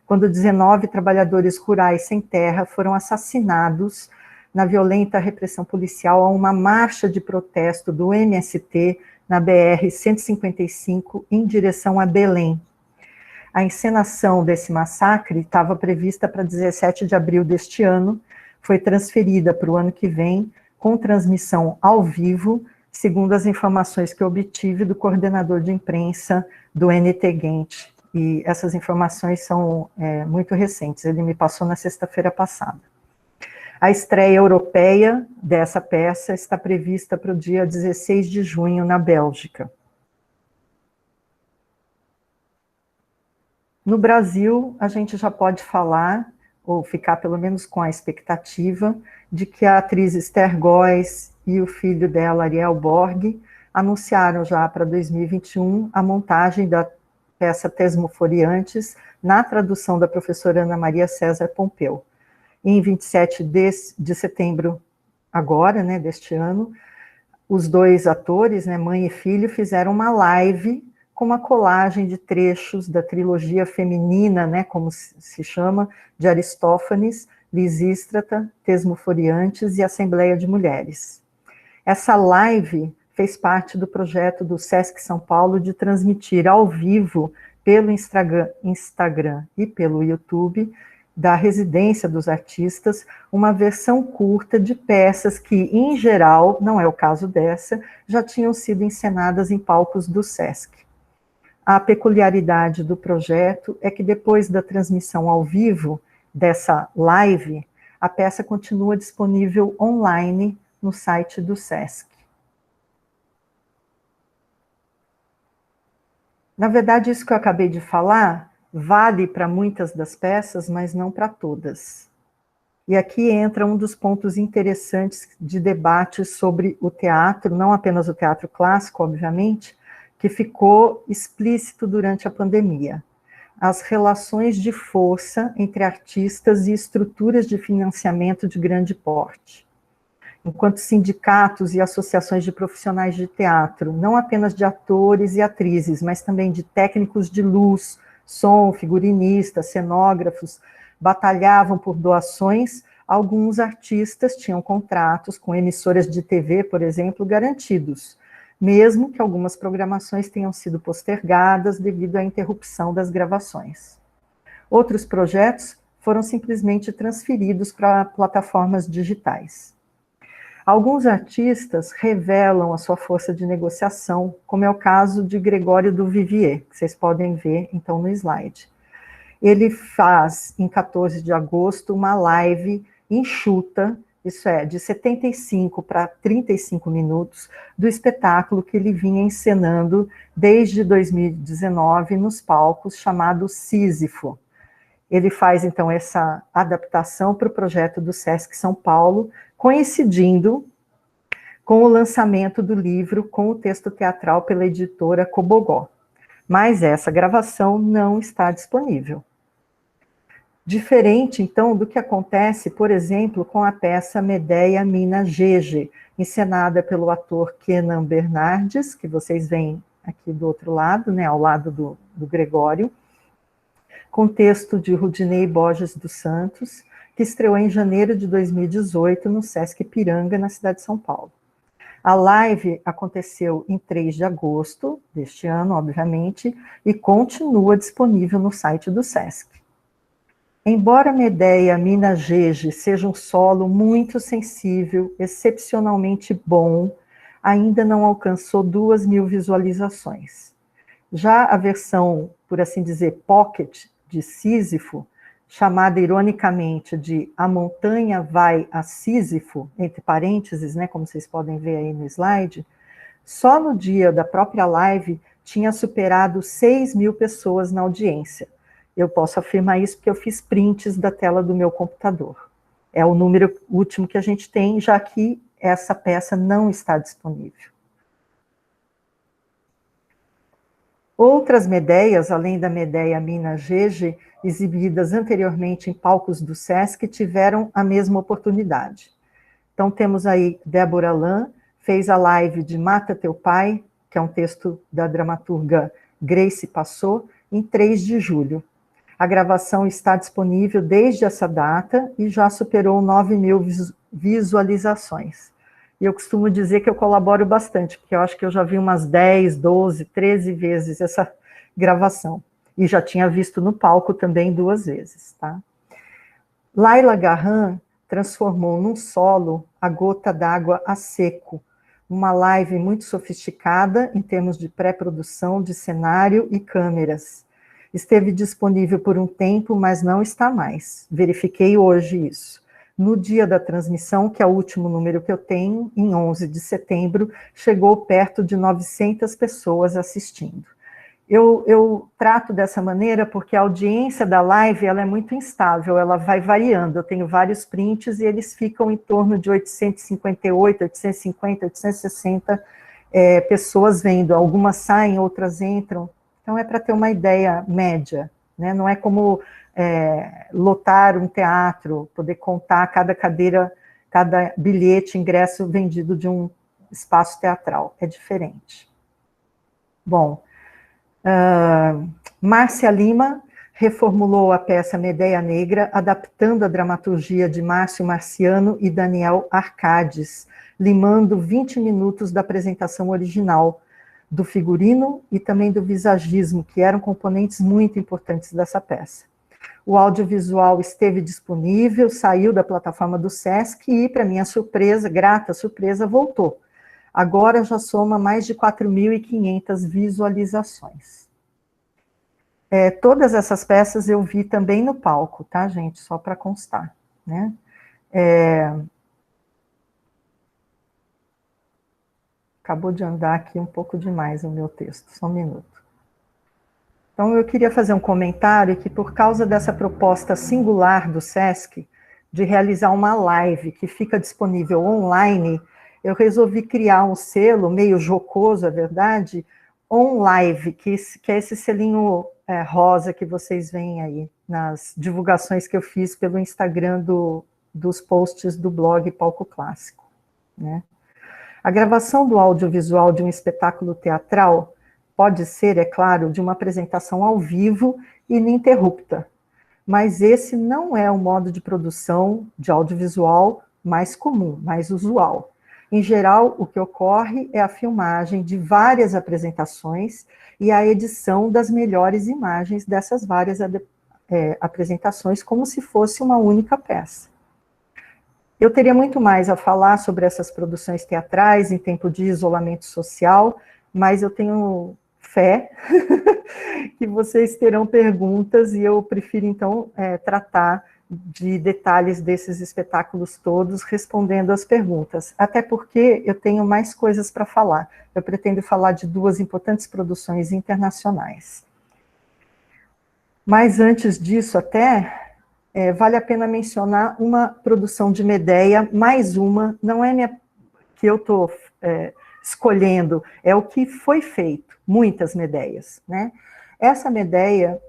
[SPEAKER 5] quando 19 trabalhadores rurais sem terra foram assassinados na violenta repressão policial a uma marcha de protesto do MST na BR-155 em direção a Belém. A encenação desse massacre estava prevista para 17 de abril deste ano, foi transferida para o ano que vem, com transmissão ao vivo, segundo as informações que eu obtive do coordenador de imprensa do NT Ghent. E essas informações são muito recentes, ele me passou na sexta-feira passada. A estreia europeia dessa peça está prevista para o dia 16 de junho, na Bélgica. No Brasil, a gente já pode falar, ou ficar pelo menos com a expectativa, de que a atriz Esther Góes e o filho dela, Ariel Borg, anunciaram já para 2021 a montagem da peça Tesmoforiantes, na tradução da professora Ana Maria César Pompeu. Em 27 de setembro, agora, né, deste ano, os dois atores, né, mãe e filho, fizeram uma live com uma colagem de trechos da trilogia feminina, né, como se chama, de Aristófanes, Lisístrata, Tesmoforiantes e Assembleia de Mulheres. Essa live fez parte do projeto do Sesc São Paulo de transmitir ao vivo pelo Instagram e pelo YouTube da residência dos artistas uma versão curta de peças que, em geral, não é o caso dessa, já tinham sido encenadas em palcos do Sesc. A peculiaridade do projeto é que depois da transmissão ao vivo dessa live, a peça continua disponível online no site do Sesc. Na verdade, isso que eu acabei de falar vale para muitas das peças, mas não para todas. E aqui entra um dos pontos interessantes de debate sobre o teatro, não apenas o teatro clássico, obviamente, que ficou explícito durante a pandemia. As relações de força entre artistas e estruturas de financiamento de grande porte. Enquanto sindicatos e associações de profissionais de teatro, não apenas de atores e atrizes, mas também de técnicos de luz, som, figurinistas, cenógrafos, batalhavam por doações, alguns artistas tinham contratos com emissoras de TV, por exemplo, garantidos, mesmo que algumas programações tenham sido postergadas devido à interrupção das gravações. Outros projetos foram simplesmente transferidos para plataformas digitais. Alguns artistas revelam a sua força de negociação, como é o caso de Gregório do Vivier, que vocês podem ver, então, no slide. Ele faz, em 14 de agosto, uma live enxuta, isso é, de 75 para 35 minutos, do espetáculo que ele vinha encenando desde 2019 nos palcos, chamado Sísifo. Ele faz, então, essa adaptação para o projeto do Sesc São Paulo, coincidindo com o lançamento do livro com o texto teatral pela editora Cobogó. Mas essa gravação não está disponível. Diferente, então, do que acontece, por exemplo, com a peça Medea Mina Gege, encenada pelo ator Kenan Bernardes, que vocês veem aqui do outro lado, né, ao lado do Gregório, com texto de Rudinei Borges dos Santos, que estreou em janeiro de 2018 no Sesc Ipiranga, na cidade de São Paulo. A live aconteceu em 3 de agosto deste ano, obviamente, e continua disponível no site do Sesc. Embora Medea Mina Gege seja um solo muito sensível, excepcionalmente bom, ainda não alcançou 2.000 visualizações. Já a versão, por assim dizer, pocket de Sísifo, chamada ironicamente de A Montanha Vai a Sísifo, entre parênteses, né, como vocês podem ver aí no slide, só no dia da própria live tinha superado 6.000 pessoas na audiência. Eu posso afirmar isso porque eu fiz prints da tela do meu computador. É o número último que a gente tem, já que essa peça não está disponível. Outras Medeias, além da Medea Mina Gege, exibidas anteriormente em palcos do Sesc, tiveram a mesma oportunidade. Então temos aí Débora Lan, fez a live de Mata Teu Pai, que é um texto da dramaturga Grace Passot, em 3 de julho. A gravação está disponível desde essa data e já superou 9.000 visualizações. E eu costumo dizer que eu colaboro bastante, porque eu acho que eu já vi umas 10, 12, 13 vezes essa gravação. E já tinha visto no palco também 2 vezes, tá? Laila Garran transformou num solo A Gota d'Água a Seco, uma live muito sofisticada em termos de pré-produção, de cenário e câmeras. Esteve disponível por um tempo, mas não está mais. Verifiquei hoje isso. No dia da transmissão, que é o último número que eu tenho, em 11 de setembro, chegou perto de 900 pessoas assistindo. Eu trato dessa maneira porque a audiência da live ela é muito instável, ela vai variando. Eu tenho vários prints e eles ficam em torno de 858, 850, 860 pessoas vendo. Algumas saem, outras entram. Então, é para ter uma ideia média, né? Não é como lotar um teatro, poder contar cada cadeira, cada bilhete, ingresso vendido de um espaço teatral. É diferente. Bom, Márcia Lima reformulou a peça Medeia Negra, adaptando a dramaturgia de Márcio Marciano e Daniel Arcades, limando 20 minutos da apresentação original, do figurino e também do visagismo, que eram componentes muito importantes dessa peça. O audiovisual esteve disponível, saiu da plataforma do Sesc e, para minha surpresa, grata surpresa, voltou. Agora já soma mais de 4.500 visualizações. Todas essas peças eu vi também no palco, tá, gente? Só para constar, né? Acabou de andar aqui um pouco demais o meu texto, só um minuto. Então, eu queria fazer um comentário que, por causa dessa proposta singular do Sesc, de realizar uma live que fica disponível online, eu resolvi criar um selo, meio jocoso, é verdade, OnLive, que é esse selinho rosa que vocês veem aí, nas divulgações que eu fiz pelo Instagram dos posts do blog Palco Clássico, né? A gravação do audiovisual de um espetáculo teatral pode ser, é claro, de uma apresentação ao vivo e ininterrupta, mas esse não é o modo de produção de audiovisual mais comum, mais usual. Em geral, o que ocorre é a filmagem de várias apresentações e a edição das melhores imagens dessas várias apresentações, como se fosse uma única peça. Eu teria muito mais a falar sobre essas produções teatrais em tempo de isolamento social, mas eu tenho fé que vocês terão perguntas e eu prefiro, então, tratar de detalhes desses espetáculos todos, respondendo às perguntas. Até porque eu tenho mais coisas para falar. Eu pretendo falar de 2 importantes produções internacionais. Mas antes disso, vale a pena mencionar uma produção de Medeia, mais uma, não é que eu estou escolhendo, é o que foi feito, muitas Medeias, né? Essa Medeia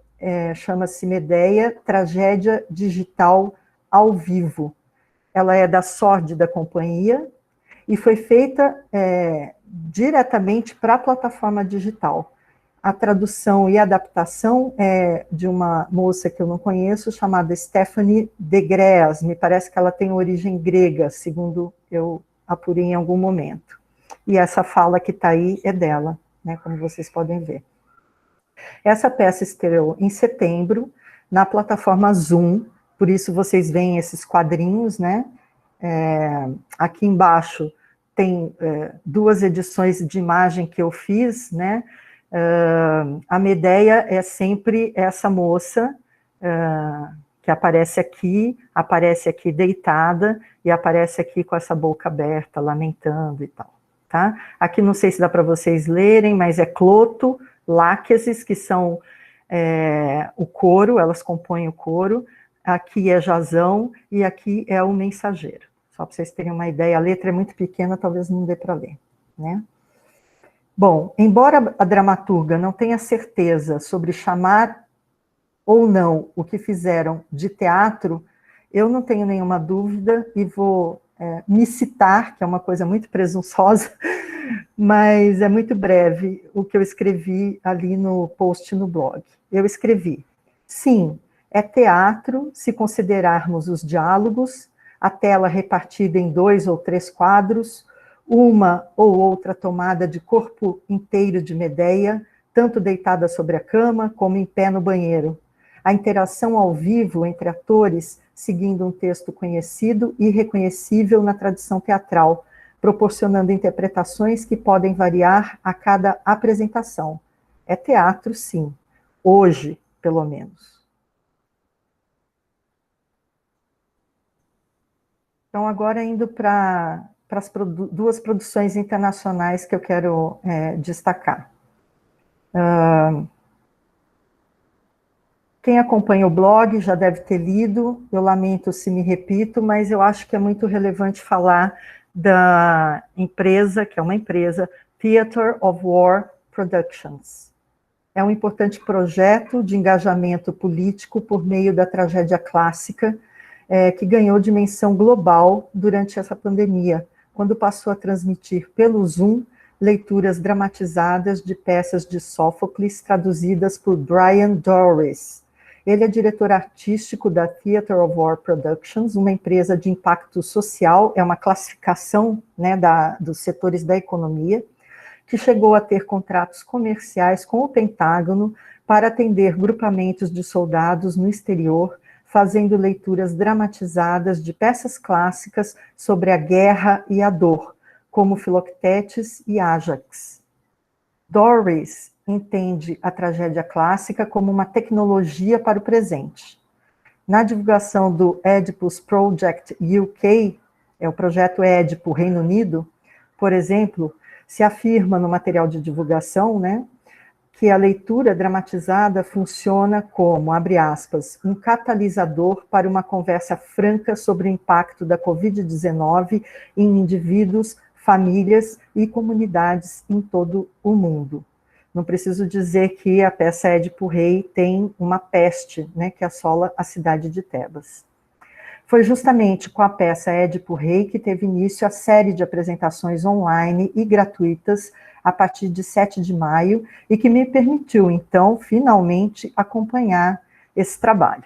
[SPEAKER 5] chama-se Medeia Tragédia Digital ao Vivo. Ela é da Sórdida Companhia e foi feita diretamente para a plataforma digital. A tradução e adaptação é de uma moça que eu não conheço, chamada Stephanie de Greas. Me parece que ela tem origem grega, segundo eu apurei em algum momento. E essa fala que está aí é dela, né, como vocês podem ver. Essa peça estreou em setembro, na plataforma Zoom, por isso vocês veem esses quadrinhos, né? Aqui embaixo tem 2 edições de imagem que eu fiz, né? A Medeia é sempre essa moça que aparece aqui deitada e aparece aqui com essa boca aberta, lamentando e tal, tá? Aqui não sei se dá para vocês lerem, mas é Cloto, Láquesis, que são o coro, elas compõem o coro, aqui é Jazão e aqui é o mensageiro. Só para vocês terem uma ideia, a letra é muito pequena, talvez não dê para ler, né? Bom, embora a dramaturga não tenha certeza sobre chamar ou não o que fizeram de teatro, eu não tenho nenhuma dúvida e vou me citar, que é uma coisa muito presunçosa, mas é muito breve o que eu escrevi ali no post no blog. Eu escrevi: sim, é teatro se considerarmos os diálogos, a tela repartida em 2 ou 3 quadros, uma ou outra tomada de corpo inteiro de Medeia, tanto deitada sobre a cama como em pé no banheiro. A interação ao vivo entre atores, seguindo um texto conhecido e reconhecível na tradição teatral, proporcionando interpretações que podem variar a cada apresentação. É teatro, sim. Hoje, pelo menos. Então, agora indo para as 2 produções internacionais que eu quero destacar. Quem acompanha o blog já deve ter lido, eu lamento se me repito, mas eu acho que é muito relevante falar da empresa, que é uma empresa, Theatre of War Productions. é um importante projeto de engajamento político por meio da tragédia clássica, que ganhou dimensão global durante essa pandemia, quando passou a transmitir pelo Zoom leituras dramatizadas de peças de Sófocles traduzidas por Brian Doris. Ele é diretor artístico da Theatre of War Productions, uma empresa de impacto social, é uma classificação, né, dos setores da economia, que chegou a ter contratos comerciais com o Pentágono para atender grupamentos de soldados no exterior, fazendo leituras dramatizadas de peças clássicas sobre a guerra e a dor, como Filoctetes e Ájax. Doris entende a tragédia clássica como uma tecnologia para o presente. Na divulgação do Oedipus Project UK, o projeto Édipo Reino Unido, por exemplo, se afirma no material de divulgação, né, que a leitura dramatizada funciona como, abre aspas, um catalisador para uma conversa franca sobre o impacto da Covid-19 em indivíduos, famílias e comunidades em todo o mundo. Não preciso dizer que a peça Édipo Rei tem uma peste, né, que assola a cidade de Tebas. Foi justamente com a peça Édipo Rei que teve início a série de apresentações online e gratuitas a partir de 7 de maio, e que me permitiu, então, finalmente, acompanhar esse trabalho.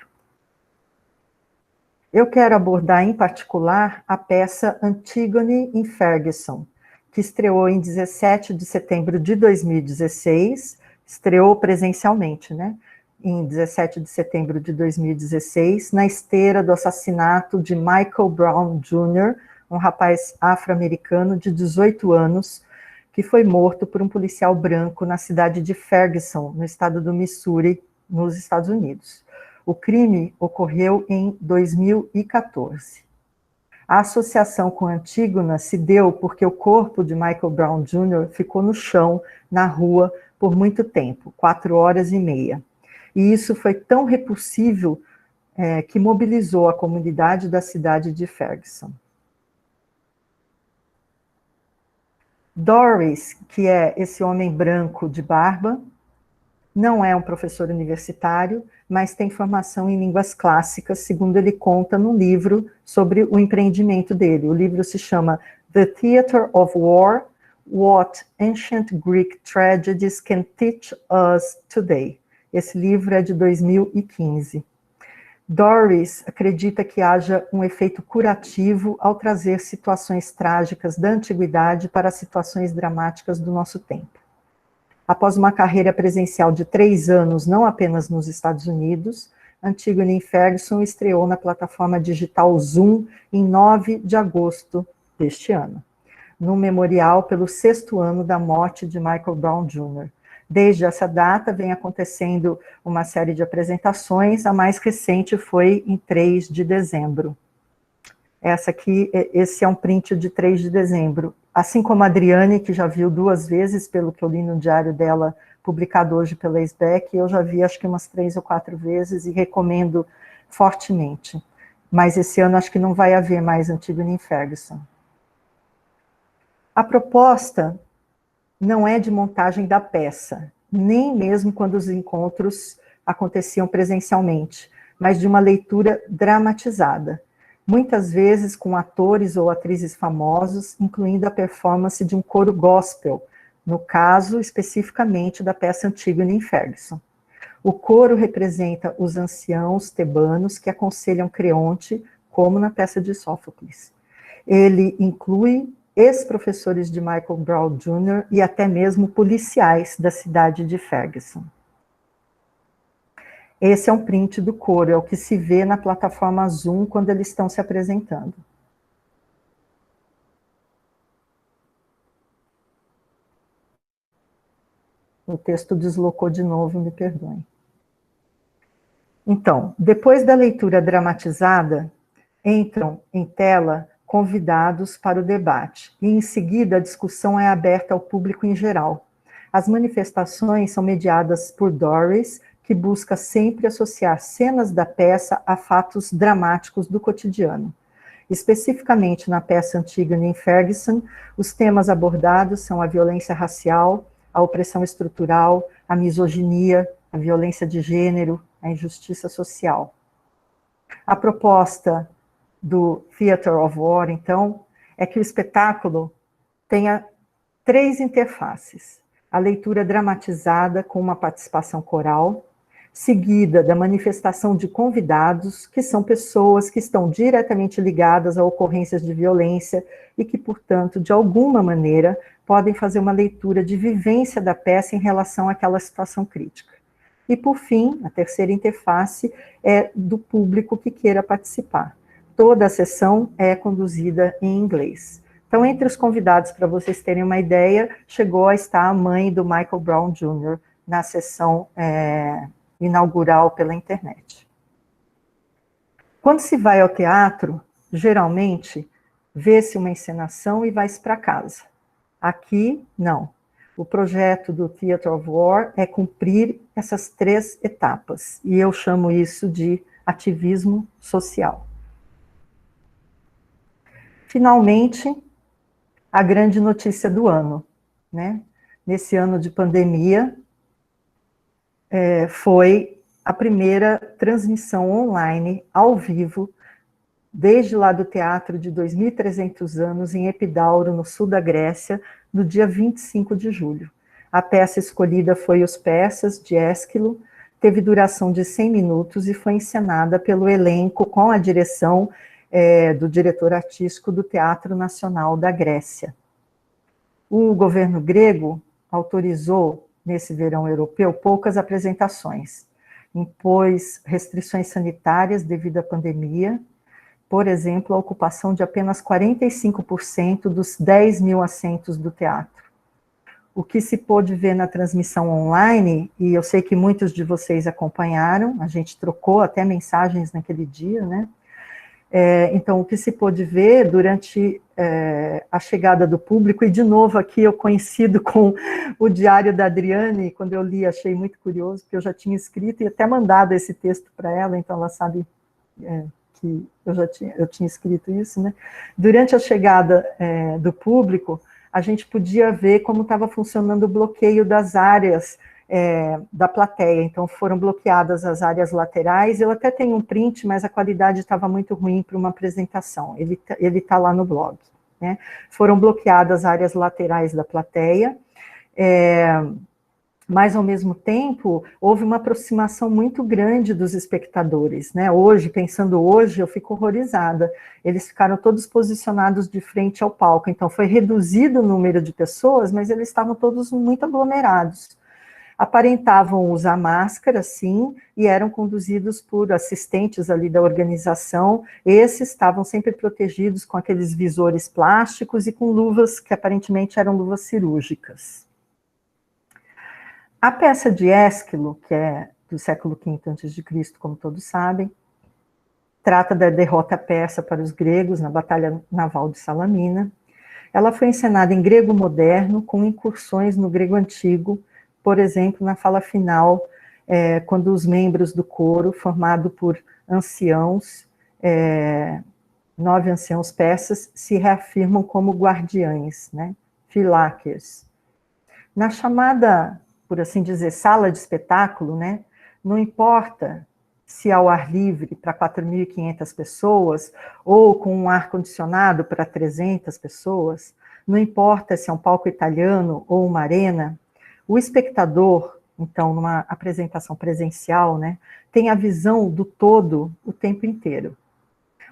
[SPEAKER 5] Eu quero abordar, em particular, a peça Antigone em Ferguson, que estreou em 17 de setembro de 2016, estreou presencialmente, né? Em 17 de setembro de 2016, na esteira do assassinato de Michael Brown Jr., um rapaz afro-americano de 18 anos, que foi morto por um policial branco na cidade de Ferguson, no estado do Missouri, nos Estados Unidos. O crime ocorreu em 2014. A associação com Antígona se deu porque o corpo de Michael Brown Jr. ficou no chão, na rua, por muito tempo, 4 horas e meia. E isso foi tão repulsivo que mobilizou a comunidade da cidade de Ferguson. Doris, que é esse homem branco de barba, não é um professor universitário, mas tem formação em línguas clássicas, segundo ele conta no livro sobre o empreendimento dele. O livro se chama The Theatre of War, What Ancient Greek Tragedies Can Teach Us Today. Esse livro é de 2015. Doris acredita que haja um efeito curativo ao trazer situações trágicas da antiguidade para situações dramáticas do nosso tempo. Após uma carreira presencial de 3 anos, não apenas nos Estados Unidos, Antigone em Ferguson estreou na plataforma digital Zoom em 9 de agosto deste ano, no memorial pelo 6º ano da morte de Michael Brown Jr. Desde essa data, vem acontecendo uma série de apresentações, a mais recente foi em 3 de dezembro. Esse é um print de 3 de dezembro. Assim como a Adriane, que já viu 2 vezes, pelo que eu li no diário dela, publicado hoje pela SBEC, eu já vi acho que umas 3 ou 4 vezes e recomendo fortemente. Mas esse ano acho que não vai haver mais Antigone em Ferguson. A proposta não é de montagem da peça, nem mesmo quando os encontros aconteciam presencialmente, mas de uma leitura dramatizada, muitas vezes com atores ou atrizes famosos, incluindo a performance de um coro gospel, no caso, especificamente, da peça Antigone em Ferguson. O coro representa os anciãos tebanos que aconselham Creonte, como na peça de Sófocles. Ele inclui ex-professores de Michael Brown Jr. e até mesmo policiais da cidade de Ferguson. Esse é um print do coro, é o que se vê na plataforma Zoom quando eles estão se apresentando. O texto deslocou de novo, me perdoem. Então, depois da leitura dramatizada, entram em tela convidados para o debate, e em seguida a discussão é aberta ao público em geral. As manifestações são mediadas por Doris, que busca sempre associar cenas da peça a fatos dramáticos do cotidiano. Especificamente na peça Antigone em Ferguson, os temas abordados são a violência racial, a opressão estrutural, a misoginia, a violência de gênero, a injustiça social. A proposta do Theatre of War, então, é que o espetáculo tenha 3 interfaces. A leitura dramatizada com uma participação coral, seguida da manifestação de convidados, que são pessoas que estão diretamente ligadas a ocorrências de violência e que, portanto, de alguma maneira, podem fazer uma leitura de vivência da peça em relação àquela situação crítica. E, por fim, a terceira interface é do público que queira participar. Toda a sessão é conduzida em inglês. Então, entre os convidados, para vocês terem uma ideia, chegou a estar a mãe do Michael Brown Jr. na sessão inaugural pela internet. Quando se vai ao teatro, geralmente, vê-se uma encenação e vai-se para casa. Aqui, não. O projeto do Theatre of War é cumprir essas 3 etapas, e eu chamo isso de ativismo social. Finalmente, a grande notícia do ano, né? Nesse ano de pandemia, foi a primeira transmissão online, ao vivo, desde lá do teatro de 2.300 anos, em Epidauro, no sul da Grécia, no dia 25 de julho. A peça escolhida foi Os Persas, de Ésquilo, teve duração de 100 minutos e foi encenada pelo elenco com a direção do diretor artístico do Teatro Nacional da Grécia. O governo grego autorizou, nesse verão europeu, poucas apresentações. Impôs restrições sanitárias devido à pandemia, por exemplo, a ocupação de apenas 45% dos 10 mil assentos do teatro. O que se pôde ver na transmissão online, e eu sei que muitos de vocês acompanharam, a gente trocou até mensagens naquele dia, né? Então, o que se pôde ver durante a chegada do público, e de novo aqui eu coincido com o diário da Adriane, quando eu li achei muito curioso, porque eu já tinha escrito e até mandado esse texto para ela, então ela sabe que eu tinha escrito isso, né? Durante a chegada do público, a gente podia ver como estava funcionando o bloqueio das áreas da plateia, então foram bloqueadas as áreas laterais. Eu até tenho um print, mas a qualidade estava muito ruim para uma apresentação, ele está lá no blog, né? Foram bloqueadas as áreas laterais da plateia, mas ao mesmo tempo houve uma aproximação muito grande dos espectadores, né? Hoje, pensando hoje, eu fico horrorizada, eles ficaram todos posicionados de frente ao palco, então foi reduzido o número de pessoas, mas eles estavam todos muito aglomerados. Aparentavam usar máscara, sim, e eram conduzidos por assistentes ali da organização. Esses estavam sempre protegidos com aqueles visores plásticos e com luvas que aparentemente eram luvas cirúrgicas. A peça de Ésquilo, que é do século V a.C., como todos sabem, trata da derrota persa para os gregos na Batalha Naval de Salamina. Ela foi encenada em grego moderno, com incursões no grego antigo, por exemplo, na fala final, quando os membros do coro, formado por anciãos, 9 anciãos persas, se reafirmam como guardiães, né? Phylakers. Na chamada, por assim dizer, sala de espetáculo, né? Não importa se ao ar livre para 4.500 pessoas, ou com um ar-condicionado para 300 pessoas, não importa se é um palco italiano ou uma arena, o espectador, então, numa apresentação presencial, né, tem a visão do todo o tempo inteiro.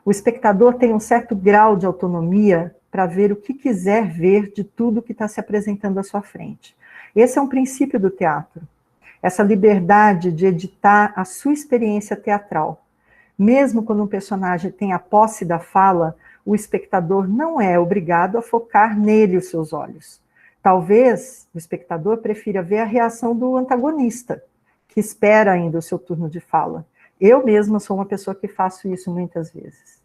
[SPEAKER 5] O espectador tem um certo grau de autonomia para ver o que quiser ver de tudo que está se apresentando à sua frente. Esse é um princípio do teatro, essa liberdade de editar a sua experiência teatral. Mesmo quando um personagem tem a posse da fala, o espectador não é obrigado a focar nele os seus olhos. Talvez o espectador prefira ver a reação do antagonista, que espera ainda o seu turno de fala. Eu mesma sou uma pessoa que faço isso muitas vezes.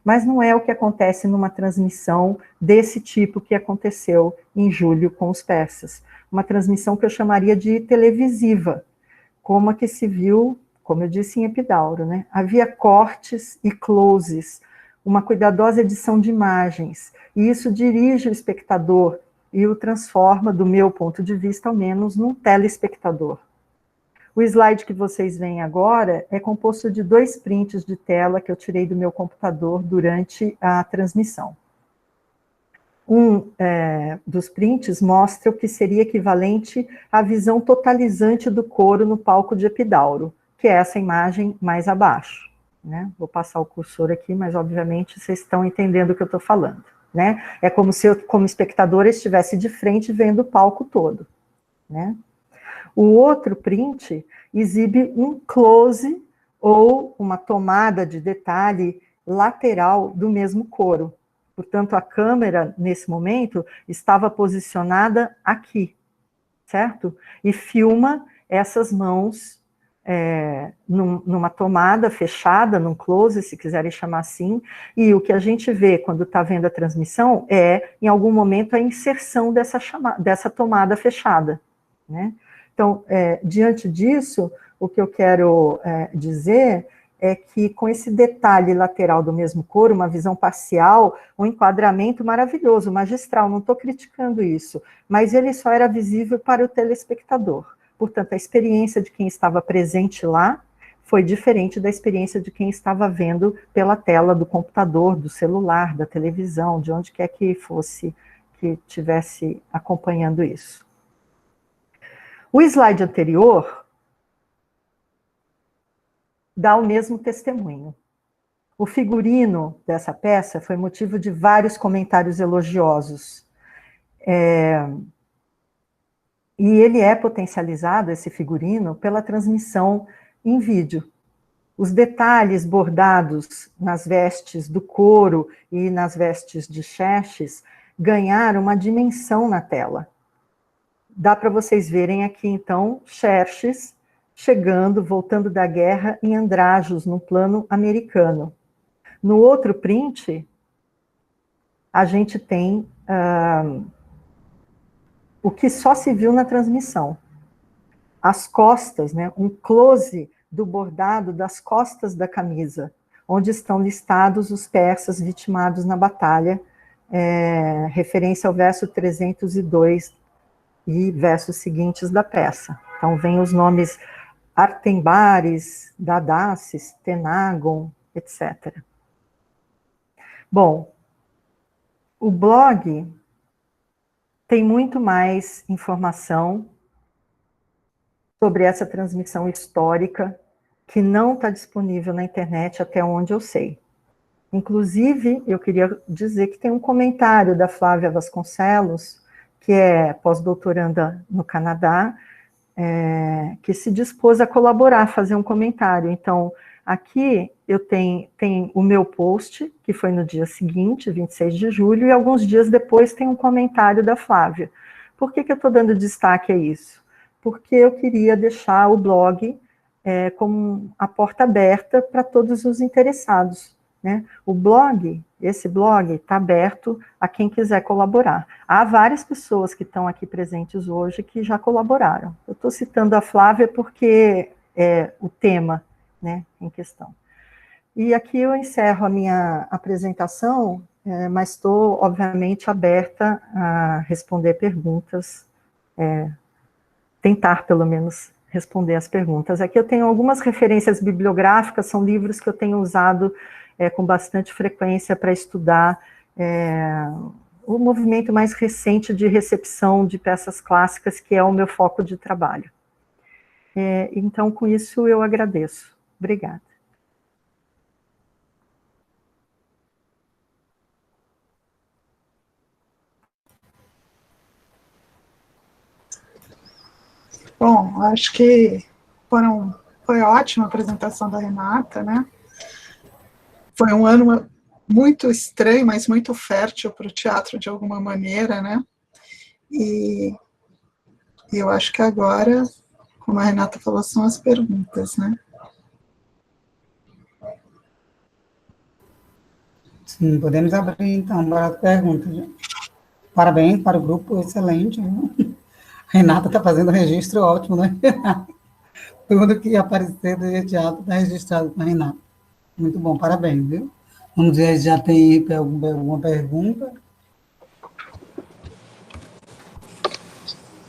[SPEAKER 5] Mas não é o que acontece numa transmissão desse tipo que aconteceu em julho com os persas. Uma transmissão que eu chamaria de televisiva, como a que se viu, como eu disse, em Epidauro, né? Havia cortes e closes, uma cuidadosa edição de imagens, e isso dirige o espectador e o transforma, do meu ponto de vista, ao menos, num telespectador. O slide que vocês veem agora é composto de 2 prints de tela que eu tirei do meu computador durante a transmissão. Um dos prints mostra o que seria equivalente à visão totalizante do coro no palco de Epidauro, que é essa imagem mais abaixo, né? Vou passar o cursor aqui, mas obviamente vocês estão entendendo o que eu estou falando, né? É como se eu, como espectadora, estivesse de frente vendo o palco todo, né? O outro print exibe um close ou uma tomada de detalhe lateral do mesmo coro. Portanto, a câmera, nesse momento, estava posicionada aqui, certo? E filma essas mãos numa tomada fechada, num close, se quiserem chamar assim, e o que a gente vê quando está vendo a transmissão é, em algum momento, a inserção dessa tomada fechada, né? Então, diante disso, o que eu quero dizer é que com esse detalhe lateral do mesmo coro, uma visão parcial, um enquadramento maravilhoso, magistral, não estou criticando isso, mas ele só era visível para o telespectador. Portanto, a experiência de quem estava presente lá foi diferente da experiência de quem estava vendo pela tela do computador, do celular, da televisão, de onde quer que fosse que estivesse acompanhando isso. O slide anterior dá o mesmo testemunho. O figurino dessa peça foi motivo de vários comentários elogiosos. E ele é potencializado, esse figurino, pela transmissão em vídeo. Os detalhes bordados nas vestes do coro e nas vestes de Xerxes ganharam uma dimensão na tela. Dá para vocês verem aqui, então, Xerxes chegando, voltando da guerra em Andrajos, no plano americano. No outro print, a gente tem o que só se viu na transmissão. As costas, né, um close do bordado das costas da camisa, onde estão listados os persas vitimados na batalha, referência ao verso 302 e versos seguintes da peça. Então, vem os nomes Artembares, Dadaces, Tenagon, etc. Bom, o blog tem muito mais informação sobre essa transmissão histórica que não está disponível na internet até onde eu sei. Inclusive, eu queria dizer que tem um comentário da Flávia Vasconcelos, que é pós-doutoranda no Canadá, que se dispôs a colaborar, fazer um comentário. Então, aqui eu tenho o meu post, que foi no dia seguinte, 26 de julho, e alguns dias depois tem um comentário da Flávia. Por que eu estou dando destaque a isso? Porque eu queria deixar o blog como a porta aberta para todos os interessados, né? O blog, esse blog está aberto a quem quiser colaborar. Há várias pessoas que estão aqui presentes hoje que já colaboraram. Eu estou citando a Flávia porque é o tema, né, em questão. E aqui eu encerro a minha apresentação, mas estou, obviamente, aberta a responder perguntas, tentar, pelo menos, responder as perguntas. Aqui eu tenho algumas referências bibliográficas, são livros que eu tenho usado com bastante frequência para estudar o movimento mais recente de recepção de peças clássicas, que é o meu foco de trabalho. Então, com isso, eu agradeço. Obrigada.
[SPEAKER 2] Bom, acho que foi ótima a apresentação da Renata, né? Foi um ano muito estranho, mas muito fértil para o teatro de alguma maneira, né? E eu acho que agora, como a Renata falou, são as perguntas, né?
[SPEAKER 1] Sim, podemos abrir, então, para as perguntas. Gente. Parabéns para o grupo, excelente. Viu? A Renata está fazendo um registro ótimo, né? Tudo que aparecer do teatro está registrado com a Renata. Muito bom, parabéns, viu? Vamos ver se já tem alguma pergunta.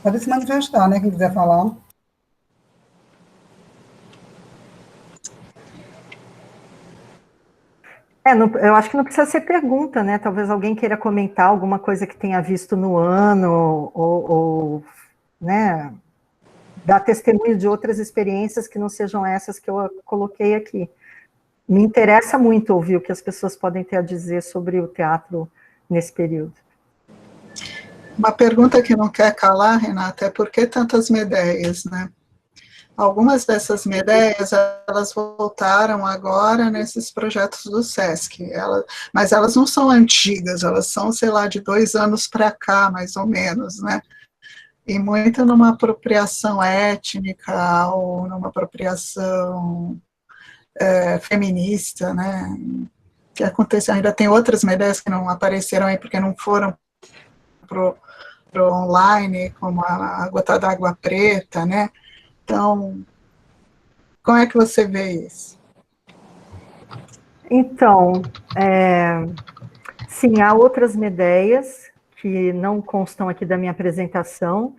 [SPEAKER 1] Pode se manifestar, né? Quem quiser falar.
[SPEAKER 5] Eu acho que não precisa ser pergunta, né? Talvez alguém queira comentar alguma coisa que tenha visto no ano, ou né, dar testemunho de outras experiências que não sejam essas que eu coloquei aqui. Me interessa muito ouvir o que as pessoas podem ter a dizer sobre o teatro nesse período.
[SPEAKER 2] Uma pergunta que não quer calar, Renata, é por que tantas Medeias, né? Algumas dessas Medeias, elas voltaram agora nesses projetos do SESC, mas elas não são antigas, elas são, sei lá, de 2 anos para cá, mais ou menos, né? E muito numa apropriação étnica, ou numa apropriação feminista, né? Que aconteceu, ainda tem outras Medeias que não apareceram aí, porque não foram pro online, como a Gota d'Água Preta, né? Então, como é que você vê isso?
[SPEAKER 5] Então, sim, há outras Medeias que não constam aqui da minha apresentação.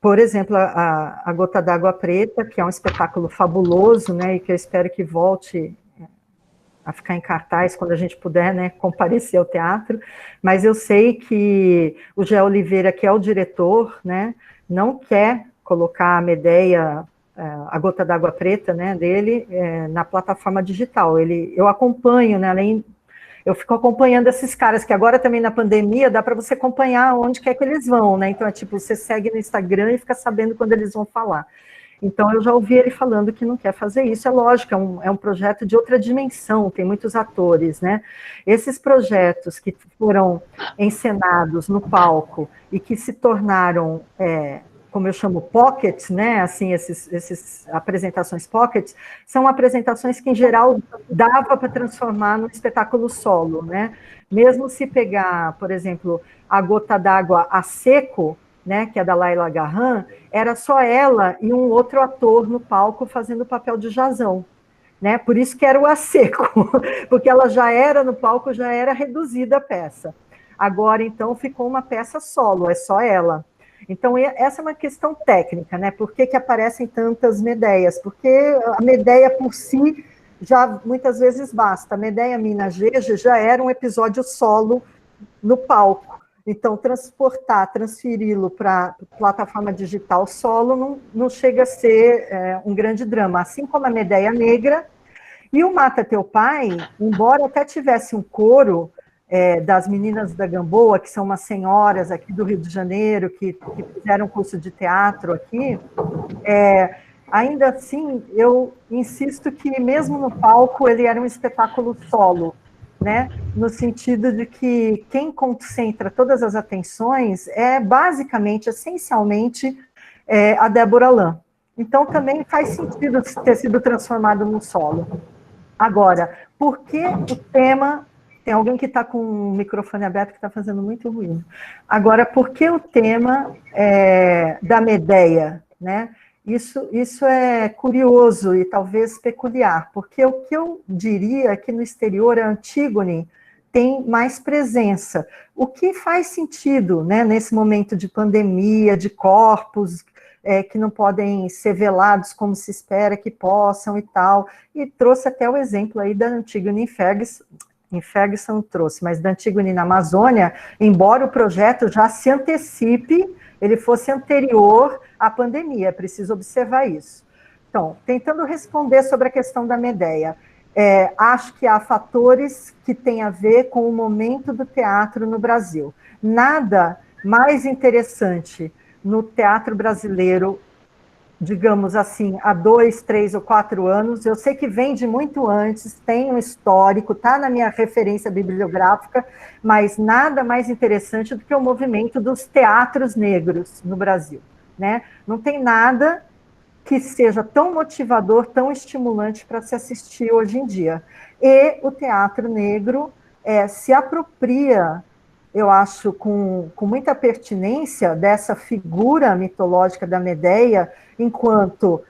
[SPEAKER 5] Por exemplo, a Gota d'Água Preta, que é um espetáculo fabuloso, né, e que eu espero que volte a ficar em cartaz quando a gente puder, né, comparecer ao teatro, mas eu sei que o Gé Oliveira, que é o diretor, né, não quer colocar a Medeia, a Gota d'Água Preta, né, dele, na plataforma digital. Eu acompanho, né, eu fico acompanhando esses caras, que agora também na pandemia dá para você acompanhar onde quer que eles vão, né, então é tipo, você segue no Instagram e fica sabendo quando eles vão falar. Então, eu já ouvi ele falando que não quer fazer isso. É lógico, é um projeto de outra dimensão, tem muitos atores, né? Esses projetos que foram encenados no palco e que se tornaram, como eu chamo, pockets, né? Assim, esses apresentações pockets, são apresentações que, em geral, dava para transformar num espetáculo solo, né? Mesmo se pegar, por exemplo, a Gota d'Água a Seco, né, que é da Laila Garran, era só ela e um outro ator no palco fazendo o papel de Jazão, né? Por isso que era o a seco, porque ela já era no palco, já era reduzida a peça. Agora, então, ficou uma peça solo, é só ela. Então, essa é uma questão técnica, né? Por que aparecem tantas Medeias? Porque a Medeia por si já muitas vezes basta. A Medeia Mina Gege já era um episódio solo no palco. Então, transferi-lo para plataforma digital solo não chega a ser um grande drama. Assim como a Medeia Negra e o Mata Teu Pai, embora até tivesse um coro das meninas da Gamboa, que são umas senhoras aqui do Rio de Janeiro, que fizeram curso de teatro aqui, ainda assim, eu insisto que mesmo no palco ele era um espetáculo solo, né? No sentido de que quem concentra todas as atenções é basicamente, essencialmente, a Débora Lã. Então, também faz sentido ter sido transformado num solo. Agora, por que o tema... Tem alguém que está com o microfone aberto que está fazendo muito ruído. Agora, por que o tema da Medeia, né? Isso é curioso e talvez peculiar, porque o que eu diria é que no exterior a Antígone tem mais presença, o que faz sentido, né, nesse momento de pandemia, de corpos que não podem ser velados como se espera que possam e tal, e trouxe até o exemplo aí da Antígone em Ferguson trouxe, mas da Antígone na Amazônia, embora o projeto já se antecipe, ele fosse anterior à pandemia, é preciso observar isso. Então, tentando responder sobre a questão da Medeia, acho que há fatores que têm a ver com o momento do teatro no Brasil. Nada mais interessante no teatro brasileiro, digamos assim, há 2, 3 ou 4 anos, eu sei que vem de muito antes, tem um histórico, está na minha referência bibliográfica, mas nada mais interessante do que o movimento dos teatros negros no Brasil, né? Não tem nada que seja tão motivador, tão estimulante para se assistir hoje em dia. E o teatro negro se apropria, eu acho, com muita pertinência dessa figura mitológica da Medeia, enquanto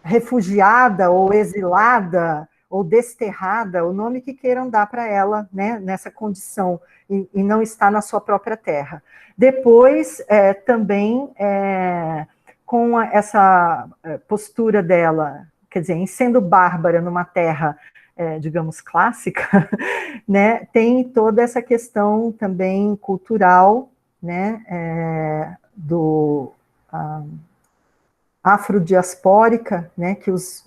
[SPEAKER 5] refugiada ou exilada ou desterrada, o nome que queiram dar para ela, né, nessa condição, e não está na sua própria terra. Depois, também, com essa postura dela, quer dizer, em sendo bárbara numa terra, digamos, clássica, né, tem toda essa questão também cultural, né, afrodiaspórica, né, que os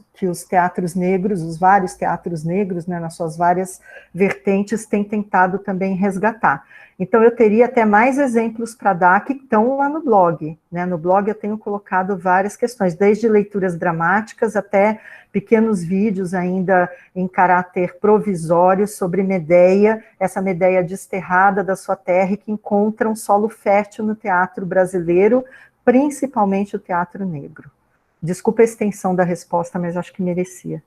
[SPEAKER 5] teatros negros, os vários teatros negros, né, nas suas várias vertentes, têm tentado também resgatar. Então, eu teria até mais exemplos para dar que estão lá no blog, né? No blog eu tenho colocado várias questões, desde leituras dramáticas até pequenos vídeos ainda em caráter provisório sobre Medéia, essa Medéia desterrada da sua terra e que encontra um solo fértil no teatro brasileiro, principalmente o teatro negro. Desculpa a extensão da resposta, mas acho que merecia.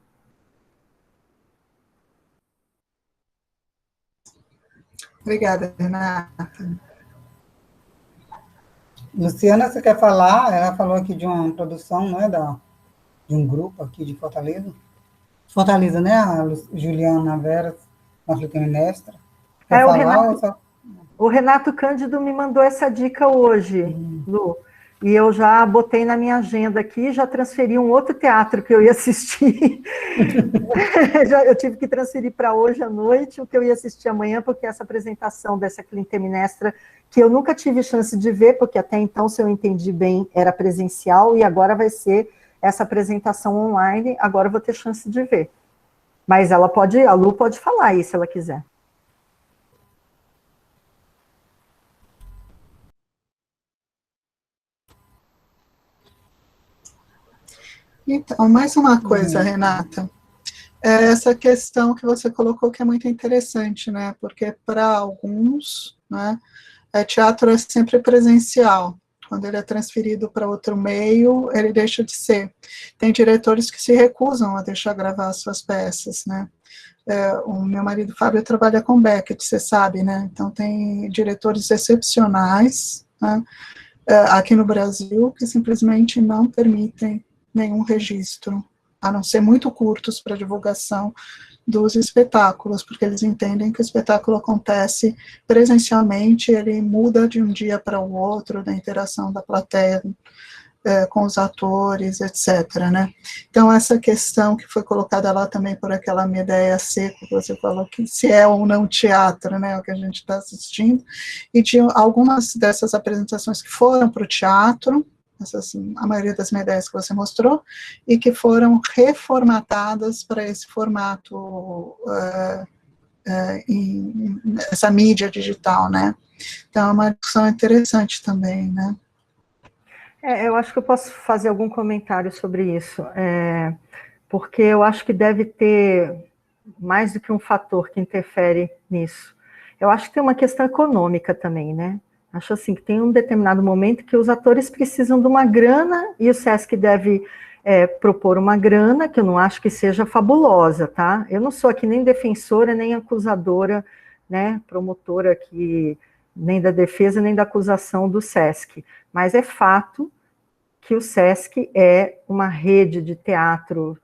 [SPEAKER 2] Obrigada, Renata.
[SPEAKER 1] Luciana, você quer falar? Ela falou aqui de uma produção, não é, de um grupo aqui de Fortaleza. Fortaleza, né? A Juliana Vera, nossa Clitemnestra. Quer falar?
[SPEAKER 5] O Renato Cândido me mandou essa dica hoje, Lu. E eu já botei na minha agenda aqui, já transferi um outro teatro que eu ia assistir. Eu tive que transferir para hoje à noite o que eu ia assistir amanhã, porque essa apresentação dessa Clitemnestra, que eu nunca tive chance de ver, porque até então, se eu entendi bem, era presencial, e agora vai ser essa apresentação online, agora eu vou ter chance de ver. Mas a Lu pode falar aí, se ela quiser.
[SPEAKER 2] Então, mais uma coisa, Renata, essa questão que você colocou que é muito interessante, né, porque para alguns, né, teatro é sempre presencial, quando ele é transferido para outro meio, ele deixa de ser. Tem diretores que se recusam a deixar gravar suas peças, né, o meu marido Fábio trabalha com Beckett, você sabe, né, então tem diretores excepcionais, né, aqui no Brasil, que simplesmente não permitem nenhum registro, a não ser muito curtos para divulgação dos espetáculos, porque eles entendem que o espetáculo acontece presencialmente, ele muda de um dia para o outro, da interação da plateia com os atores, etc., né? Então, essa questão que foi colocada lá também por aquela Medéia Seco, que você falou que se é ou não teatro, né, o que a gente está assistindo, e de algumas dessas apresentações que foram para o teatro, a maioria das Medéias que você mostrou, e que foram reformatadas para esse formato, essa mídia digital, né? Então, é uma discussão interessante também, né?
[SPEAKER 5] Eu acho que eu posso fazer algum comentário sobre isso, porque eu acho que deve ter mais do que um fator que interfere nisso. Eu acho que tem uma questão econômica também, né? Acho assim, que tem um determinado momento que os atores precisam de uma grana e o Sesc deve propor uma grana, que eu não acho que seja fabulosa, tá? Eu não sou aqui nem defensora, nem acusadora, né, promotora aqui, nem da defesa, nem da acusação do Sesc, mas é fato que o Sesc é uma rede de teatro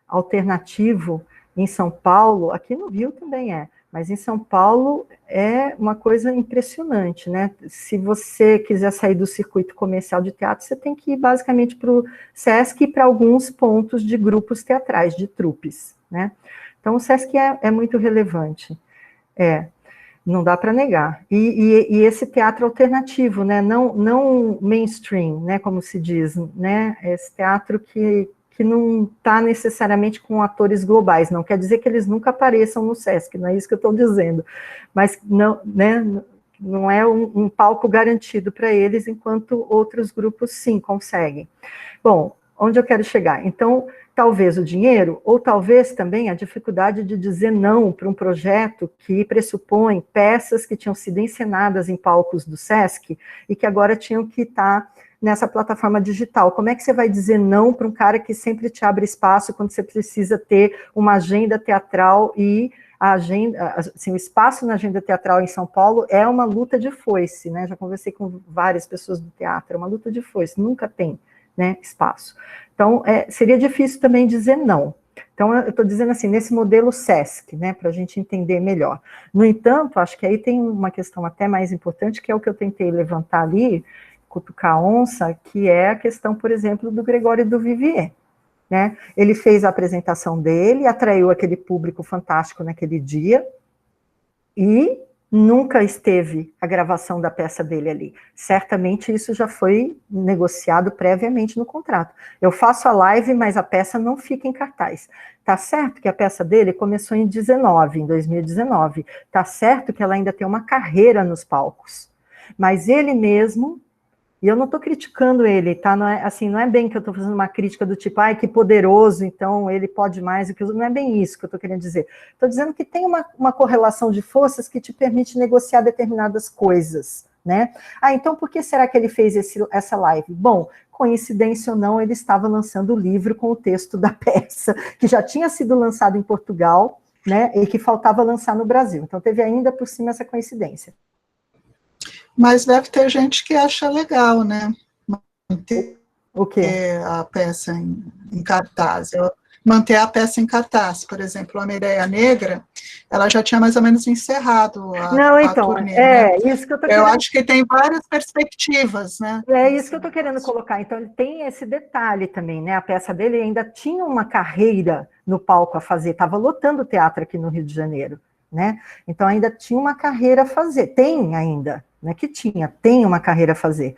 [SPEAKER 5] alternativo em São Paulo, aqui no Rio também mas em São Paulo é uma coisa impressionante, né? Se você quiser sair do circuito comercial de teatro, você tem que ir basicamente para o Sesc e para alguns pontos de grupos teatrais, de trupes, né? Então o Sesc é muito relevante, não dá para negar. E esse teatro alternativo, né? Não mainstream, né? Como se diz, né? Esse teatro que não está necessariamente com atores globais, não quer dizer que eles nunca apareçam no Sesc, não é isso que eu estou dizendo, mas não, né, não é um palco garantido para eles, enquanto outros grupos sim conseguem. Bom, onde eu quero chegar? Então, talvez o dinheiro, ou talvez também a dificuldade de dizer não para um projeto que pressupõe peças que tinham sido encenadas em palcos do Sesc e que agora tinham que estar nessa plataforma digital. Como é que você vai dizer não para um cara que sempre te abre espaço quando você precisa ter uma agenda teatral e a agenda, assim, o espaço na agenda teatral em São Paulo é uma luta de foice, né? Já conversei com várias pessoas do teatro, é uma luta de foice, nunca tem, né, espaço. Então, seria difícil também dizer não. Então, eu estou dizendo assim, nesse modelo SESC, né, para a gente entender melhor. No entanto, acho que aí tem uma questão até mais importante, que é o que eu tentei levantar ali, cutucar a onça, que é a questão, por exemplo, do Gregório do Vivier, né? Ele fez a apresentação dele, atraiu aquele público fantástico naquele dia, e nunca esteve a gravação da peça dele ali. Certamente isso já foi negociado previamente no contrato. Eu faço a live, mas a peça não fica em cartaz. Tá certo que a peça dele começou em 2019. Tá certo que ela ainda tem uma carreira nos palcos. Mas ele mesmo, e eu não estou criticando ele, tá? Não é, assim, não é bem que eu estou fazendo uma crítica do tipo, ai, que poderoso, então ele pode mais do que os outros. Não é bem isso que eu estou querendo dizer. Estou dizendo que tem uma correlação de forças que te permite negociar determinadas coisas, né? Ah, então por que será que ele fez essa live? Bom, coincidência ou não, ele estava lançando o livro com o texto da peça, que já tinha sido lançado em Portugal, né? E que faltava lançar no Brasil. Então teve ainda por cima essa coincidência.
[SPEAKER 2] Mas deve ter gente que acha legal, né? Manter
[SPEAKER 5] o quê?
[SPEAKER 2] A peça em cartaz. Manter a peça em cartaz. Por exemplo, a Mireia Negra, ela já tinha mais ou menos encerrado a turnê, né?
[SPEAKER 5] Isso que eu tô querendo...
[SPEAKER 2] Eu acho que tem várias perspectivas, né?
[SPEAKER 5] É isso que eu estou querendo colocar. Então, ele tem esse detalhe também, né? A peça dele ainda tinha uma carreira no palco a fazer, estava lotando o teatro aqui no Rio de Janeiro, né? Então, ainda tinha uma carreira a fazer. Tem ainda, não é que tem uma carreira a fazer.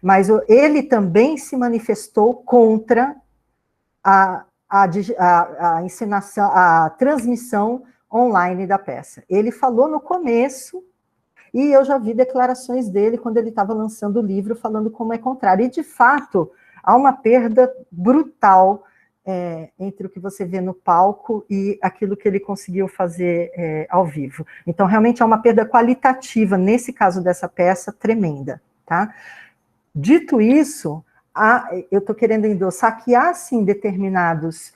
[SPEAKER 5] Mas ele também se manifestou contra a encenação, a transmissão online da peça. Ele falou no começo, e eu já vi declarações dele quando ele estava lançando o livro, falando como é contrário. E, de fato, há uma perda brutal entre o que você vê no palco e aquilo que ele conseguiu fazer ao vivo. Então, realmente, há uma perda qualitativa, nesse caso dessa peça, tremenda, tá? Dito isso, eu estou querendo endossar que há, sim, determinados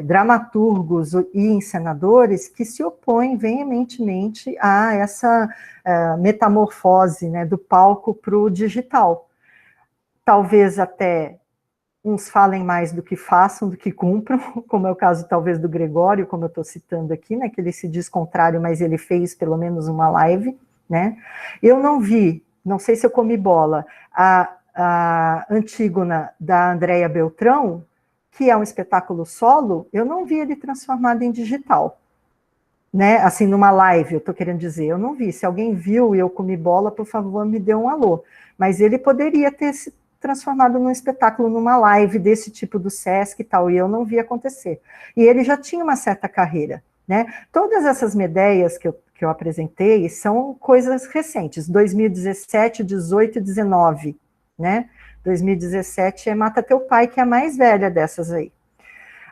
[SPEAKER 5] dramaturgos e encenadores que se opõem veementemente a essa metamorfose, né, do palco para o digital. Talvez até uns falem mais do que façam, do que cumpram, como é o caso, talvez, do Gregório, como eu estou citando aqui, né, que ele se diz contrário, mas ele fez pelo menos uma live, né? Eu não vi, não sei se eu comi bola, a Antígona da Andréa Beltrão, que é um espetáculo solo, eu não vi ele transformado em digital, né? Assim, numa live, eu estou querendo dizer, eu não vi. Se alguém viu e eu comi bola, por favor, me dê um alô. Mas ele poderia ter se transformado num espetáculo, numa live desse tipo do Sesc e tal, e eu não vi acontecer. E ele já tinha uma certa carreira, né? Todas essas medeias que eu apresentei são coisas recentes, 2017, 18 e 19, né? 2017 é Mata Teu Pai, que é a mais velha dessas aí.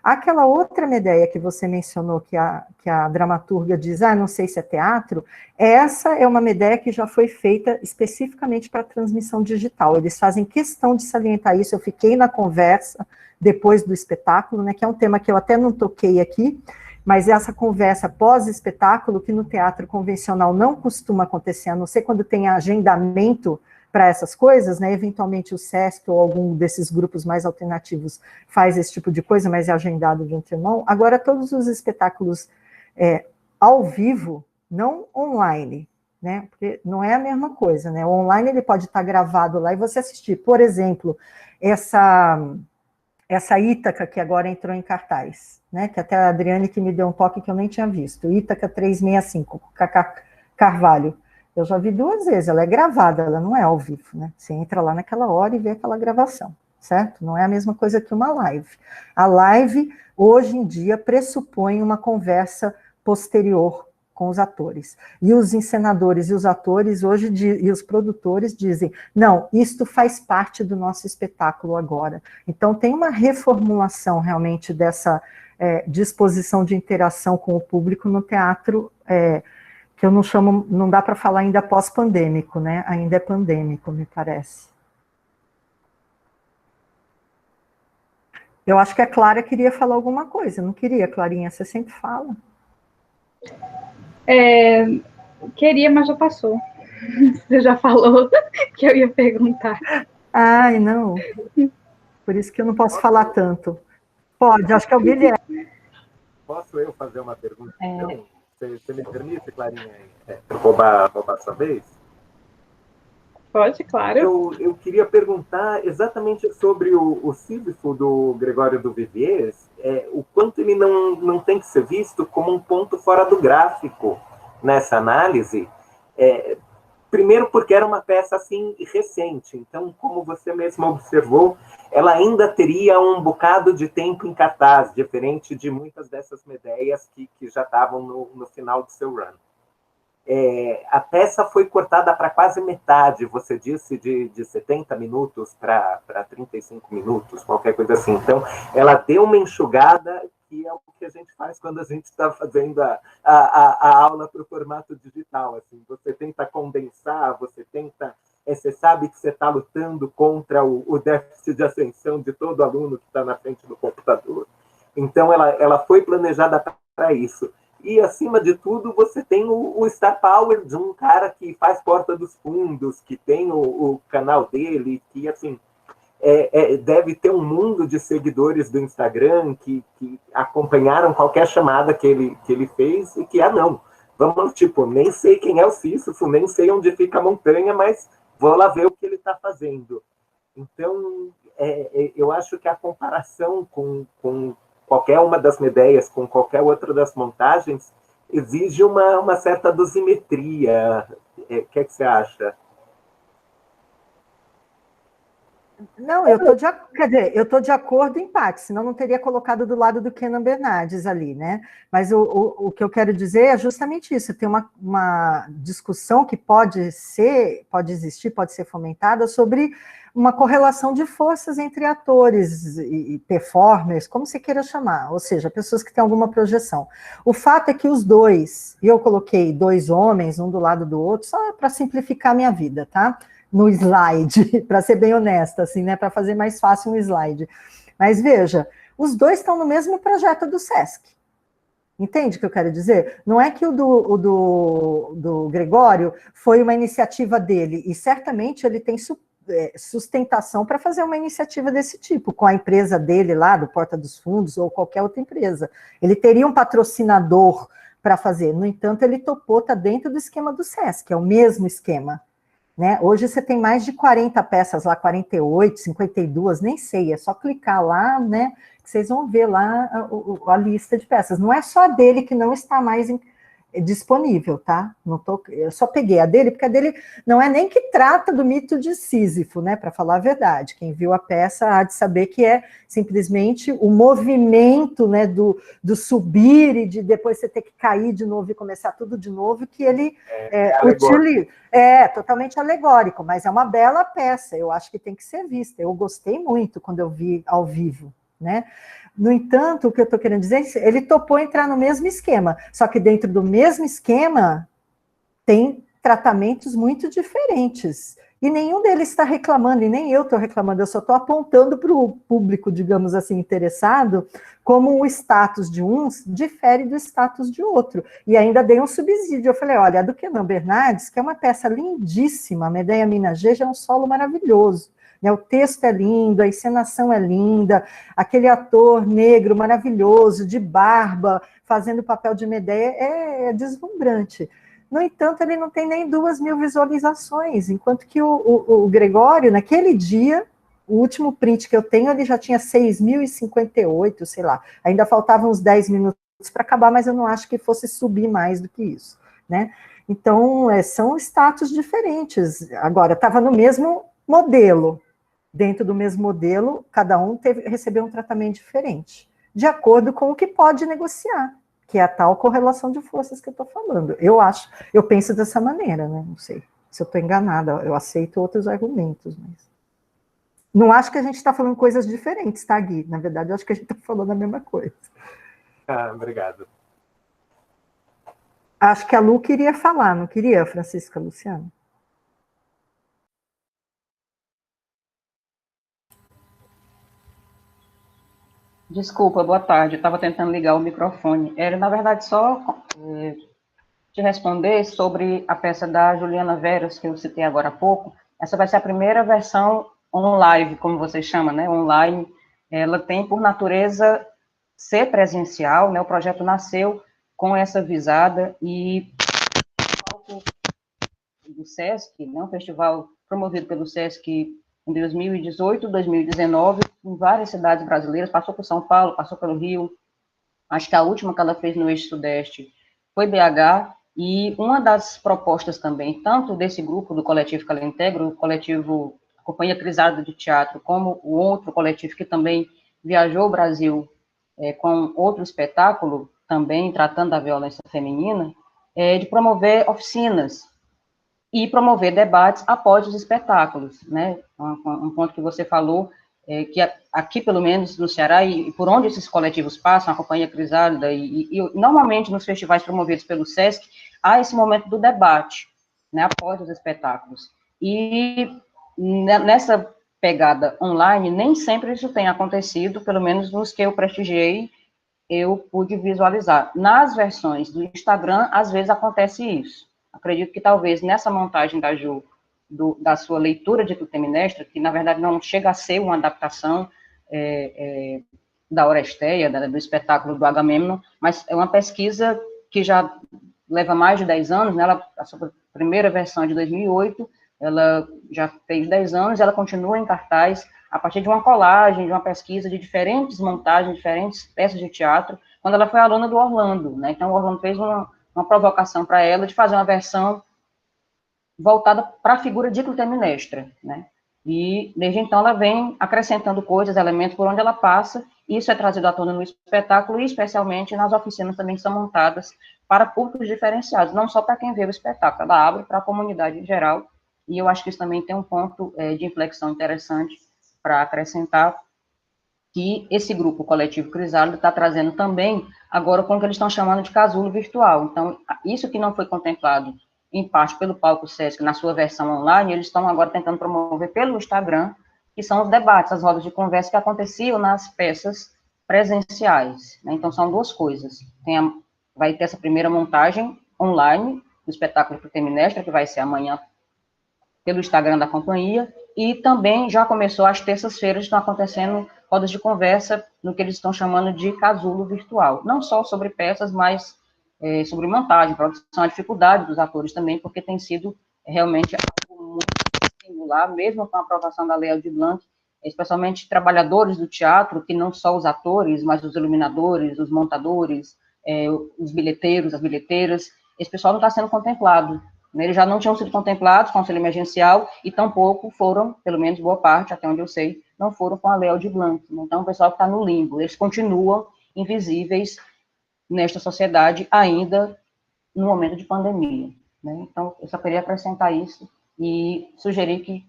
[SPEAKER 5] Aquela outra Medeia que você mencionou, que a dramaturga diz, não sei se é teatro, essa é uma Medeia que já foi feita especificamente para transmissão digital. Eles fazem questão de salientar isso. Eu fiquei na conversa depois do espetáculo, né, que é um tema que eu até não toquei aqui, mas essa conversa pós-espetáculo, que no teatro convencional não costuma acontecer, a não ser quando tem agendamento para essas coisas, né? Eventualmente o SESC ou algum desses grupos mais alternativos faz esse tipo de coisa, mas é agendado de antemão. Agora, todos os espetáculos ao vivo, não online, né? Porque não é a mesma coisa, né? O online ele pode estar gravado lá e você assistir. Por exemplo, essa Ítaca que agora entrou em cartaz, né? Que até a Adriane que me deu um toque que eu nem tinha visto. Ítaca 365, Carvalho. Eu já vi 2 vezes, ela é gravada, ela não é ao vivo, né? Você entra lá naquela hora e vê aquela gravação, certo? Não é a mesma coisa que uma live. A live, hoje em dia, pressupõe uma conversa posterior com os atores. E os encenadores e os atores hoje, e os produtores dizem, não, isto faz parte do nosso espetáculo agora. Então, tem uma reformulação, realmente, dessa disposição de interação com o público no teatro, que eu não chamo, não dá para falar ainda pós-pandêmico, né? Ainda é pandêmico, me parece. Eu acho que a Clara queria falar alguma coisa, não queria, Clarinha? Você sempre fala.
[SPEAKER 6] Queria, mas já passou. Você já falou que eu ia perguntar.
[SPEAKER 5] Ai, não. Por isso que eu não posso falar tanto. Pode, acho que é o Guilherme.
[SPEAKER 7] Posso eu fazer uma pergunta? Então, você me permite, Clarinha, roubar a sua vez?
[SPEAKER 6] Pode, claro.
[SPEAKER 7] Eu queria perguntar exatamente sobre o Sísifo do Gregório do Viviers, o quanto ele não tem que ser visto como um ponto fora do gráfico nessa análise. Primeiro porque era uma peça assim recente, então, como você mesmo observou, ela ainda teria um bocado de tempo em cartaz, diferente de muitas dessas medeias que já estavam no final do seu run. A peça foi cortada para quase metade, você disse, de 70 minutos para 35 minutos, qualquer coisa assim. Então, ela deu uma enxugada, que é o que a gente faz quando a gente está fazendo a aula para o formato digital. Assim. Você tenta condensar, você sabe que você está lutando contra o déficit de atenção de todo aluno que está na frente do computador. Então, ela foi planejada para isso. E, acima de tudo, você tem o Star Power de um cara que faz Porta dos Fundos, que tem o canal dele, que, assim, deve ter um mundo de seguidores do Instagram que acompanharam qualquer chamada que ele fez e que, não, vamos, tipo, nem sei quem é o Sísifo, nem sei onde fica a montanha, mas vou lá ver o que ele está fazendo. Então, eu acho que a comparação com qualquer uma das medeias, com qualquer outra das montagens, exige uma certa dosimetria. O que você acha?
[SPEAKER 5] Não, eu estou de acordo em parte, senão não teria colocado do lado do Kenan Bernardes ali, né? Mas o que eu quero dizer é justamente isso, tem uma discussão que pode existir, pode ser fomentada sobre uma correlação de forças entre atores e performers, como você queira chamar, ou seja, pessoas que têm alguma projeção. O fato é que os dois, e eu coloquei 2 homens, um do lado do outro, só para simplificar a minha vida, tá? No slide, para ser bem honesta, assim, né, para fazer mais fácil um slide. Mas veja, os dois estão no mesmo projeto do SESC. Entende o que eu quero dizer? Não é que o do Gregório foi uma iniciativa dele, e certamente ele tem sustentação para fazer uma iniciativa desse tipo, com a empresa dele lá, do Porta dos Fundos, ou qualquer outra empresa. Ele teria um patrocinador para fazer, no entanto, ele topou, está dentro do esquema do SESC, é o mesmo esquema. Né? Hoje você tem mais de 40 peças lá, 48, 52, nem sei, é só clicar lá, né, que vocês vão ver lá a lista de peças. Não é só a dele que não está mais disponível, tá? Eu só peguei a dele, porque a dele não é nem que trata do mito de Sísifo, né, para falar a verdade. Quem viu a peça há de saber que é simplesmente o movimento, né, do subir e de depois você ter que cair de novo e começar tudo de novo, que ele utiliza. É totalmente alegórico, mas é uma bela peça, eu acho que tem que ser vista. Eu gostei muito quando eu vi ao vivo, né? No entanto, o que eu estou querendo dizer é que ele topou entrar no mesmo esquema, só que dentro do mesmo esquema tem tratamentos muito diferentes. E nenhum deles está reclamando, e nem eu estou reclamando, eu só estou apontando para o público, digamos assim, interessado, como o status de uns difere do status de outro. E ainda dei um subsídio. Eu falei, olha, a do Kenan Bernardes, que é uma peça lindíssima, a Medea Minageja é um solo maravilhoso. O texto é lindo, a encenação é linda, aquele ator negro maravilhoso, de barba, fazendo o papel de Medea, é deslumbrante. No entanto, ele não tem nem 2.000 visualizações, enquanto que o Gregório, naquele dia, o último print que eu tenho, ele já tinha 6.058, sei lá, ainda faltavam uns 10 minutos para acabar, mas eu não acho que fosse subir mais do que isso, né? Então, são status diferentes. Agora, estava no mesmo modelo. Dentro do mesmo modelo, cada um recebeu um tratamento diferente, de acordo com o que pode negociar, que é a tal correlação de forças que eu estou falando. Eu penso dessa maneira, né? Não sei se eu estou enganada, eu aceito outros argumentos, mas não acho que a gente está falando coisas diferentes, tá, Gui? Na verdade, eu acho que a gente está falando a mesma coisa.
[SPEAKER 7] Obrigado.
[SPEAKER 5] Acho que a Lu queria falar, não queria, Francisca Luciano?
[SPEAKER 8] Desculpa, boa tarde. Eu estava tentando ligar o microfone. Era, na verdade, só te responder sobre a peça da Juliana Veras, que eu citei agora há pouco. Essa vai ser a primeira versão on-live, como vocês chamam, né? Online. Ela tem, por natureza, ser presencial, né? O projeto nasceu com essa visada e do SESC, né? Um festival promovido pelo SESC em 2018, 2019, em várias cidades brasileiras, passou por São Paulo, passou pelo Rio, acho que a última que ela fez no Eixo Sudeste foi BH, e uma das propostas também, tanto desse grupo do Coletivo Calentegro, o coletivo Companhia Crisálida de Teatro, como o outro coletivo que também viajou o Brasil com outro espetáculo, também tratando da violência feminina, de promover oficinas e promover debates após os espetáculos, né? Um ponto que você falou, que aqui, pelo menos no Ceará, e por onde esses coletivos passam, a Companhia Crisálida, e normalmente nos festivais promovidos pelo SESC, há esse momento do debate, né, após os espetáculos. E nessa pegada online, nem sempre isso tem acontecido, pelo menos nos que eu prestigiei, eu pude visualizar. Nas versões do Instagram, às vezes acontece isso. Acredito que talvez nessa montagem da Ju, da sua leitura de Clitemnestra, que na verdade não chega a ser uma adaptação da Oresteia, do espetáculo do Agamemnon, mas é uma pesquisa que já leva mais de 10 anos, né? A sua primeira versão é de 2008, ela já fez 10 anos, ela continua em cartaz, a partir de uma colagem, de uma pesquisa de diferentes montagens, diferentes peças de teatro, quando ela foi aluna do Orlando, né? Então, o Orlando fez uma provocação para ela de fazer uma versão voltada para a figura de Clitemnestra, né? E, desde então, ela vem acrescentando coisas, elementos por onde ela passa, e isso é trazido à tona no espetáculo, e especialmente nas oficinas também que são montadas para públicos diferenciados, não só para quem vê o espetáculo, ela abre para a comunidade em geral, e eu acho que isso também tem um ponto de inflexão interessante para acrescentar, que esse grupo coletivo Crisálida está trazendo também, agora com o que eles estão chamando de casulo virtual. Então, isso que não foi contemplado, em parte, pelo Palco Sesc, na sua versão online, eles estão agora tentando promover pelo Instagram, que são os debates, as rodas de conversa que aconteciam nas peças presenciais, né? Então, são duas coisas. Vai ter essa primeira montagem online, do espetáculo Clitemnestra, que vai ser amanhã, pelo Instagram da companhia, e também já começou, às terças-feiras, estão acontecendo rodas de conversa no que eles estão chamando de casulo virtual. Não só sobre peças, mas sobre montagem, produção, a dificuldade dos atores também, porque tem sido realmente algo muito singular, mesmo com a aprovação da Lei Aldir Blanc, especialmente trabalhadores do teatro, que não só os atores, mas os iluminadores, os montadores, os bilheteiros, as bilheteiras, esse pessoal não está sendo contemplado. Eles já não tinham sido contemplados com o auxílio emergencial e tampouco foram, pelo menos boa parte, até onde eu sei, não foram com a Lei Aldir Blanc. Então, o pessoal que está no limbo, eles continuam invisíveis nesta sociedade, ainda no momento de pandemia, né? Então, eu só queria acrescentar isso e sugerir que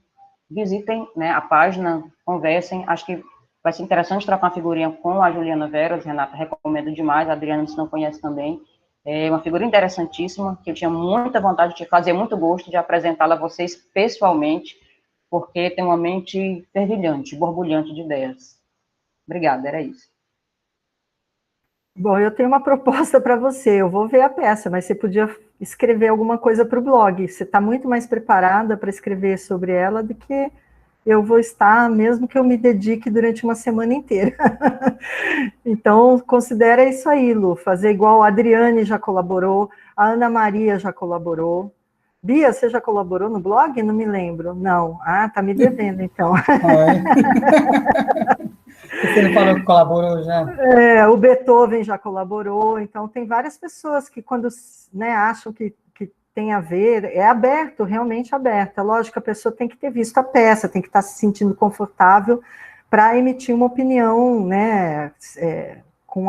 [SPEAKER 8] visitem, né, a página, conversem, acho que vai ser interessante trocar uma figurinha com a Juliana Veras, Renata, recomendo demais, a Adriana, se não conhece também, é uma figura interessantíssima, que eu tinha muita vontade de fazer, muito gosto de apresentá-la a vocês pessoalmente, porque tem uma mente fervilhante, borbulhante de ideias. Obrigada, era isso.
[SPEAKER 5] Bom, eu tenho uma proposta para você, eu vou ver a peça, mas você podia escrever alguma coisa para o blog, você está muito mais preparada para escrever sobre ela do que eu vou estar, mesmo que eu me dedique durante uma semana inteira. Então, considera isso aí, Lu, fazer igual a Adriane já colaborou, a Ana Maria já colaborou. Bia, você já colaborou no blog? Não me lembro. Não. Ah, tá me devendo, então.
[SPEAKER 1] Você não falou que colaborou já?
[SPEAKER 5] O Beethoven já colaborou, então tem várias pessoas que quando, né, acham que tem a ver, é aberto, realmente aberto. É lógico que a pessoa tem que ter visto a peça, tem que estar se sentindo confortável para emitir uma opinião, né, com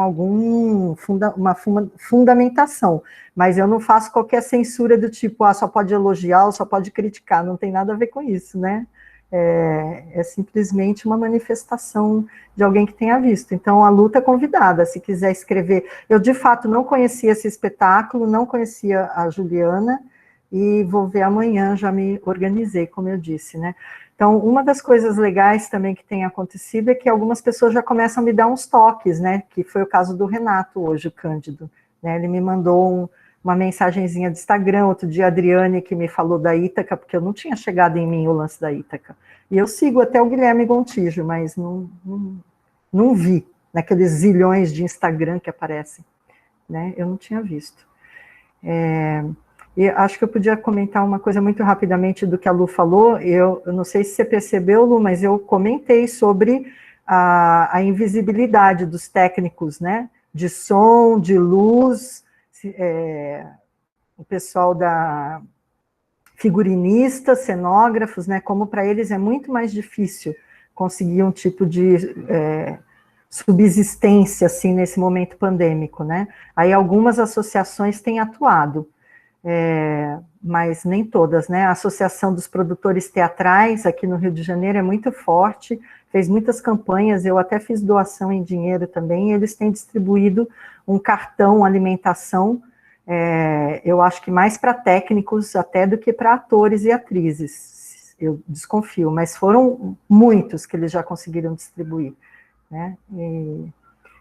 [SPEAKER 5] uma fundamentação. Mas eu não faço qualquer censura do tipo, só pode elogiar ou só pode criticar, não tem nada a ver com isso, né? É simplesmente uma manifestação de alguém que tenha visto. Então, a Lu está convidada, se quiser escrever. Eu, de fato, não conhecia esse espetáculo, não conhecia a Juliana, e vou ver amanhã, já me organizei, como eu disse, né? Então, uma das coisas legais também que tem acontecido é que algumas pessoas já começam a me dar uns toques, né? Que foi o caso do Renato hoje, o Cândido, né? Ele me mandou uma mensagenzinha de Instagram, outro dia a Adriane que me falou da Ítaca, porque eu não tinha chegado em mim o lance da Ítaca. E eu sigo até o Guilherme Gontijo, mas não vi, naqueles zilhões de Instagram que aparecem, né? Eu não tinha visto. E acho que eu podia comentar uma coisa muito rapidamente do que a Lu falou. Eu não sei se você percebeu, Lu, mas eu comentei sobre a invisibilidade dos técnicos, né? De som, de luz, o pessoal da figurinistas, cenógrafos, né? Como para eles é muito mais difícil conseguir um tipo de subsistência, assim, nesse momento pandêmico, né? Aí algumas associações têm atuado, mas nem todas, né? A Associação dos Produtores Teatrais, aqui no Rio de Janeiro, é muito forte, fez muitas campanhas, eu até fiz doação em dinheiro também, e eles têm distribuído um cartão alimentação, eu acho que mais para técnicos até do que para atores e atrizes, eu desconfio, mas foram muitos que eles já conseguiram distribuir, né?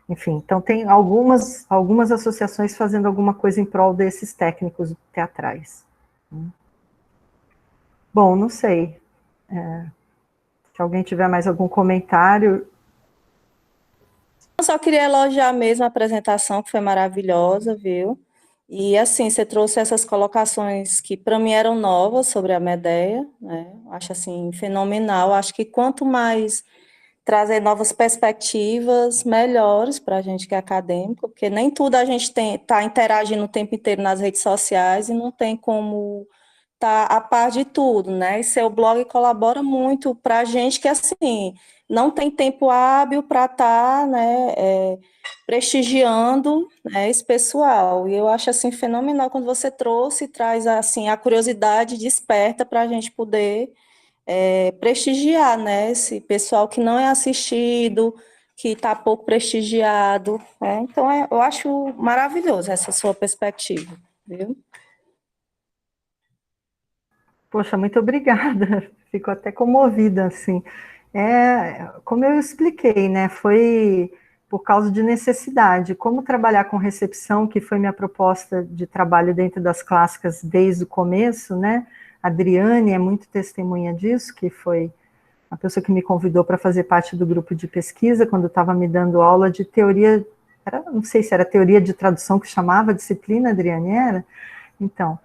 [SPEAKER 5] Enfim, então tem algumas associações fazendo alguma coisa em prol desses técnicos teatrais. Bom, não sei. Se alguém tiver mais algum comentário.
[SPEAKER 9] Eu só queria elogiar mesmo a apresentação, que foi maravilhosa, viu? E assim, você trouxe essas colocações que para mim eram novas sobre a Medea, né? Acho assim, fenomenal. Acho que quanto mais trazer novas perspectivas melhores para a gente que é acadêmico, porque nem tudo a gente está interagindo o tempo inteiro nas redes sociais e não tem como estar a par de tudo, né? E seu blog colabora muito para a gente que, assim, não tem tempo hábil para estar, né, prestigiando, né, esse pessoal. E eu acho, assim, fenomenal quando você trouxe e traz, assim, a curiosidade desperta para a gente poder prestigiar, né, esse pessoal que não é assistido, que está pouco prestigiado, né? Então, eu acho maravilhoso essa sua perspectiva, viu?
[SPEAKER 5] Poxa, muito obrigada, fico até comovida, assim. Como eu expliquei, né, foi por causa de necessidade, como trabalhar com recepção, que foi minha proposta de trabalho dentro das clássicas desde o começo, né, a Adriane é muito testemunha disso, que foi a pessoa que me convidou para fazer parte do grupo de pesquisa, quando estava me dando aula de teoria, não sei se era teoria de tradução que chamava a disciplina, Adriane, era? Então,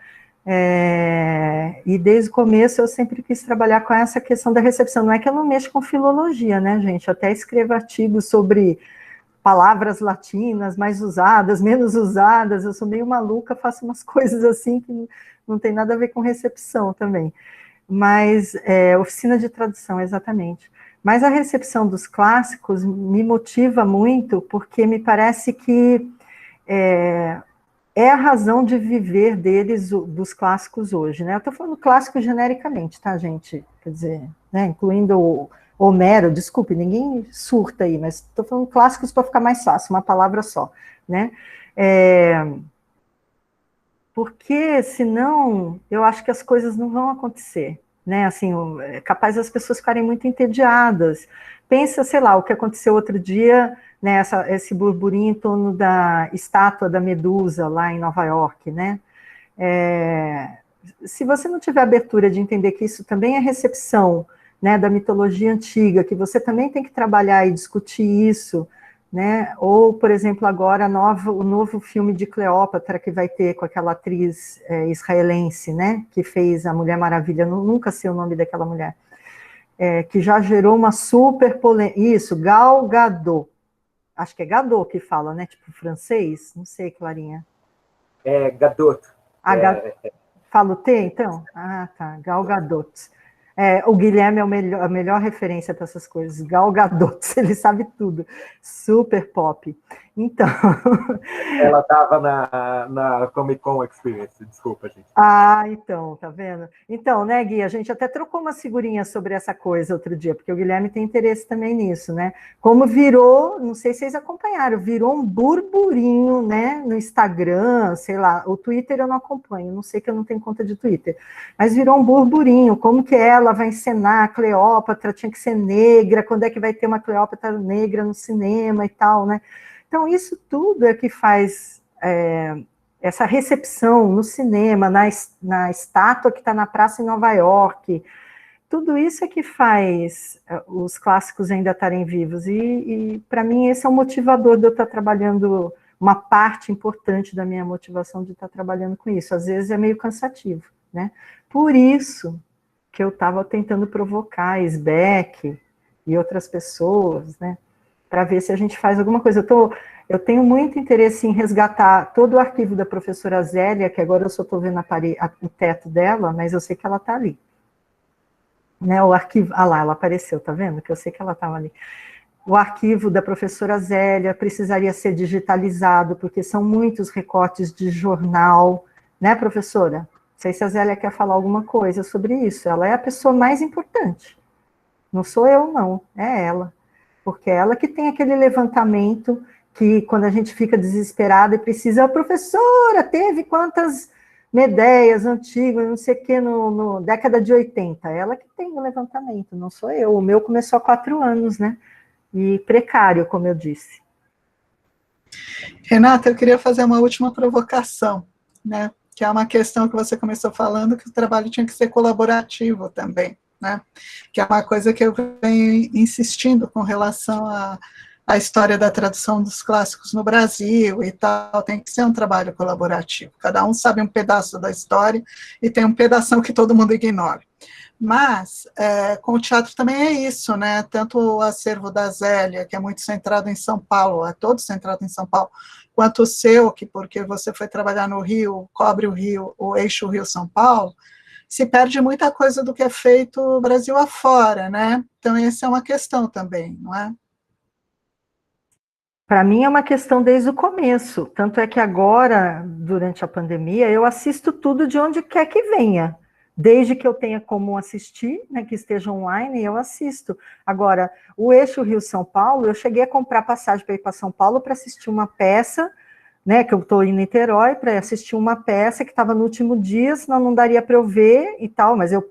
[SPEAKER 5] e desde o começo eu sempre quis trabalhar com essa questão da recepção, não é que eu não mexo com filologia, né, gente, eu até escrevo artigos sobre palavras latinas mais usadas, menos usadas, eu sou meio maluca, faço umas coisas assim que não tem nada a ver com recepção também, mas oficina de tradução, exatamente. Mas a recepção dos clássicos me motiva muito, porque me parece que é a razão de viver deles, dos clássicos hoje, né? Eu estou falando clássico genericamente, tá, gente? Quer dizer, né, incluindo o Homero, desculpe, ninguém surta aí, mas estou falando clássicos para ficar mais fácil, uma palavra só, né? Porque, senão, eu acho que as coisas não vão acontecer, né, assim, é capaz das pessoas ficarem muito entediadas. Pensa, sei lá, o que aconteceu outro dia, né, esse burburinho em torno da estátua da Medusa, lá em Nova York, né, se você não tiver abertura de entender que isso também é recepção, né, da mitologia antiga, que você também tem que trabalhar e discutir isso, né? Ou, por exemplo, agora o novo filme de Cleópatra que vai ter com aquela atriz israelense, né? Que fez a Mulher Maravilha, nunca sei o nome daquela mulher, que já gerou uma super polêmica. Isso, Gal Gadot. Acho que é Gadot que fala, né? Tipo francês, não sei, Clarinha.
[SPEAKER 7] Gadot.
[SPEAKER 5] Fala o T, então? Ah, tá, Gal Gadot. O Guilherme é a melhor referência para essas coisas. Gal Gadot, ele sabe tudo. Super pop. Então...
[SPEAKER 7] Ela estava na Comic Con Experience, desculpa, gente.
[SPEAKER 5] Então, tá vendo? Então, né, Gui, a gente até trocou umas figurinhas sobre essa coisa outro dia, porque o Guilherme tem interesse também nisso, né? Como virou, não sei se vocês acompanharam, virou um burburinho, né, no Instagram, sei lá, o Twitter eu não acompanho, não sei que eu não tenho conta de Twitter, mas virou um burburinho, como que ela vai encenar a Cleópatra, tinha que ser negra, quando é que vai ter uma Cleópatra negra no cinema e tal, né? Então, isso tudo é que faz essa recepção no cinema, na estátua que está na praça em Nova York, tudo isso é que faz os clássicos ainda estarem vivos, e para mim esse é o motivador de eu estar trabalhando, uma parte importante da minha motivação de estar trabalhando com isso. Às vezes é meio cansativo, né? Por isso que eu estava tentando provocar Sbeck e outras pessoas, né, para ver se a gente faz alguma coisa. Eu tenho muito interesse em resgatar todo o arquivo da professora Zélia, que agora eu só estou vendo o teto dela, mas eu sei que ela está ali. Né, o arquivo, lá, ela apareceu, tá vendo? Que eu sei que ela estava ali. O arquivo da professora Zélia precisaria ser digitalizado, porque são muitos recortes de jornal, né, professora? Não sei se a Zélia quer falar alguma coisa sobre isso. Ela é a pessoa mais importante. Não sou eu, não, é ela. Porque é ela que tem aquele levantamento que, quando a gente fica desesperada e precisa, professora, teve quantas Medeias antigas, não sei o que, no década de 80. Ela que tem o levantamento, não sou eu. O meu começou há 4 anos, né? E precário, como eu disse.
[SPEAKER 2] Renata, eu queria fazer uma última provocação, né? Que é uma questão que você começou falando, que o trabalho tinha que ser colaborativo também, né? Que é uma coisa que eu venho insistindo com relação à história da tradução dos clássicos no Brasil e tal, tem que ser um trabalho colaborativo. Cada um sabe um pedaço da história e tem um pedação que todo mundo ignora. Mas, com o teatro também é isso, né? Tanto o acervo da Zélia, que é muito centrado em São Paulo, é todo centrado em São Paulo, quanto o seu, que porque você foi trabalhar no Rio, cobre o Rio, o eixo Rio-São Paulo, se perde muita coisa do que é feito Brasil afora, né? Então, essa é uma questão também, não é?
[SPEAKER 5] Para mim é uma questão desde o começo, tanto é que agora, durante a pandemia, eu assisto tudo de onde quer que venha, desde que eu tenha como assistir, né, que esteja online, eu assisto. Agora, o eixo Rio-São Paulo, eu cheguei a comprar passagem para ir para São Paulo para assistir uma peça, né, que eu estou em Niterói, para assistir uma peça que estava no último dia, senão não daria para eu ver e tal, mas eu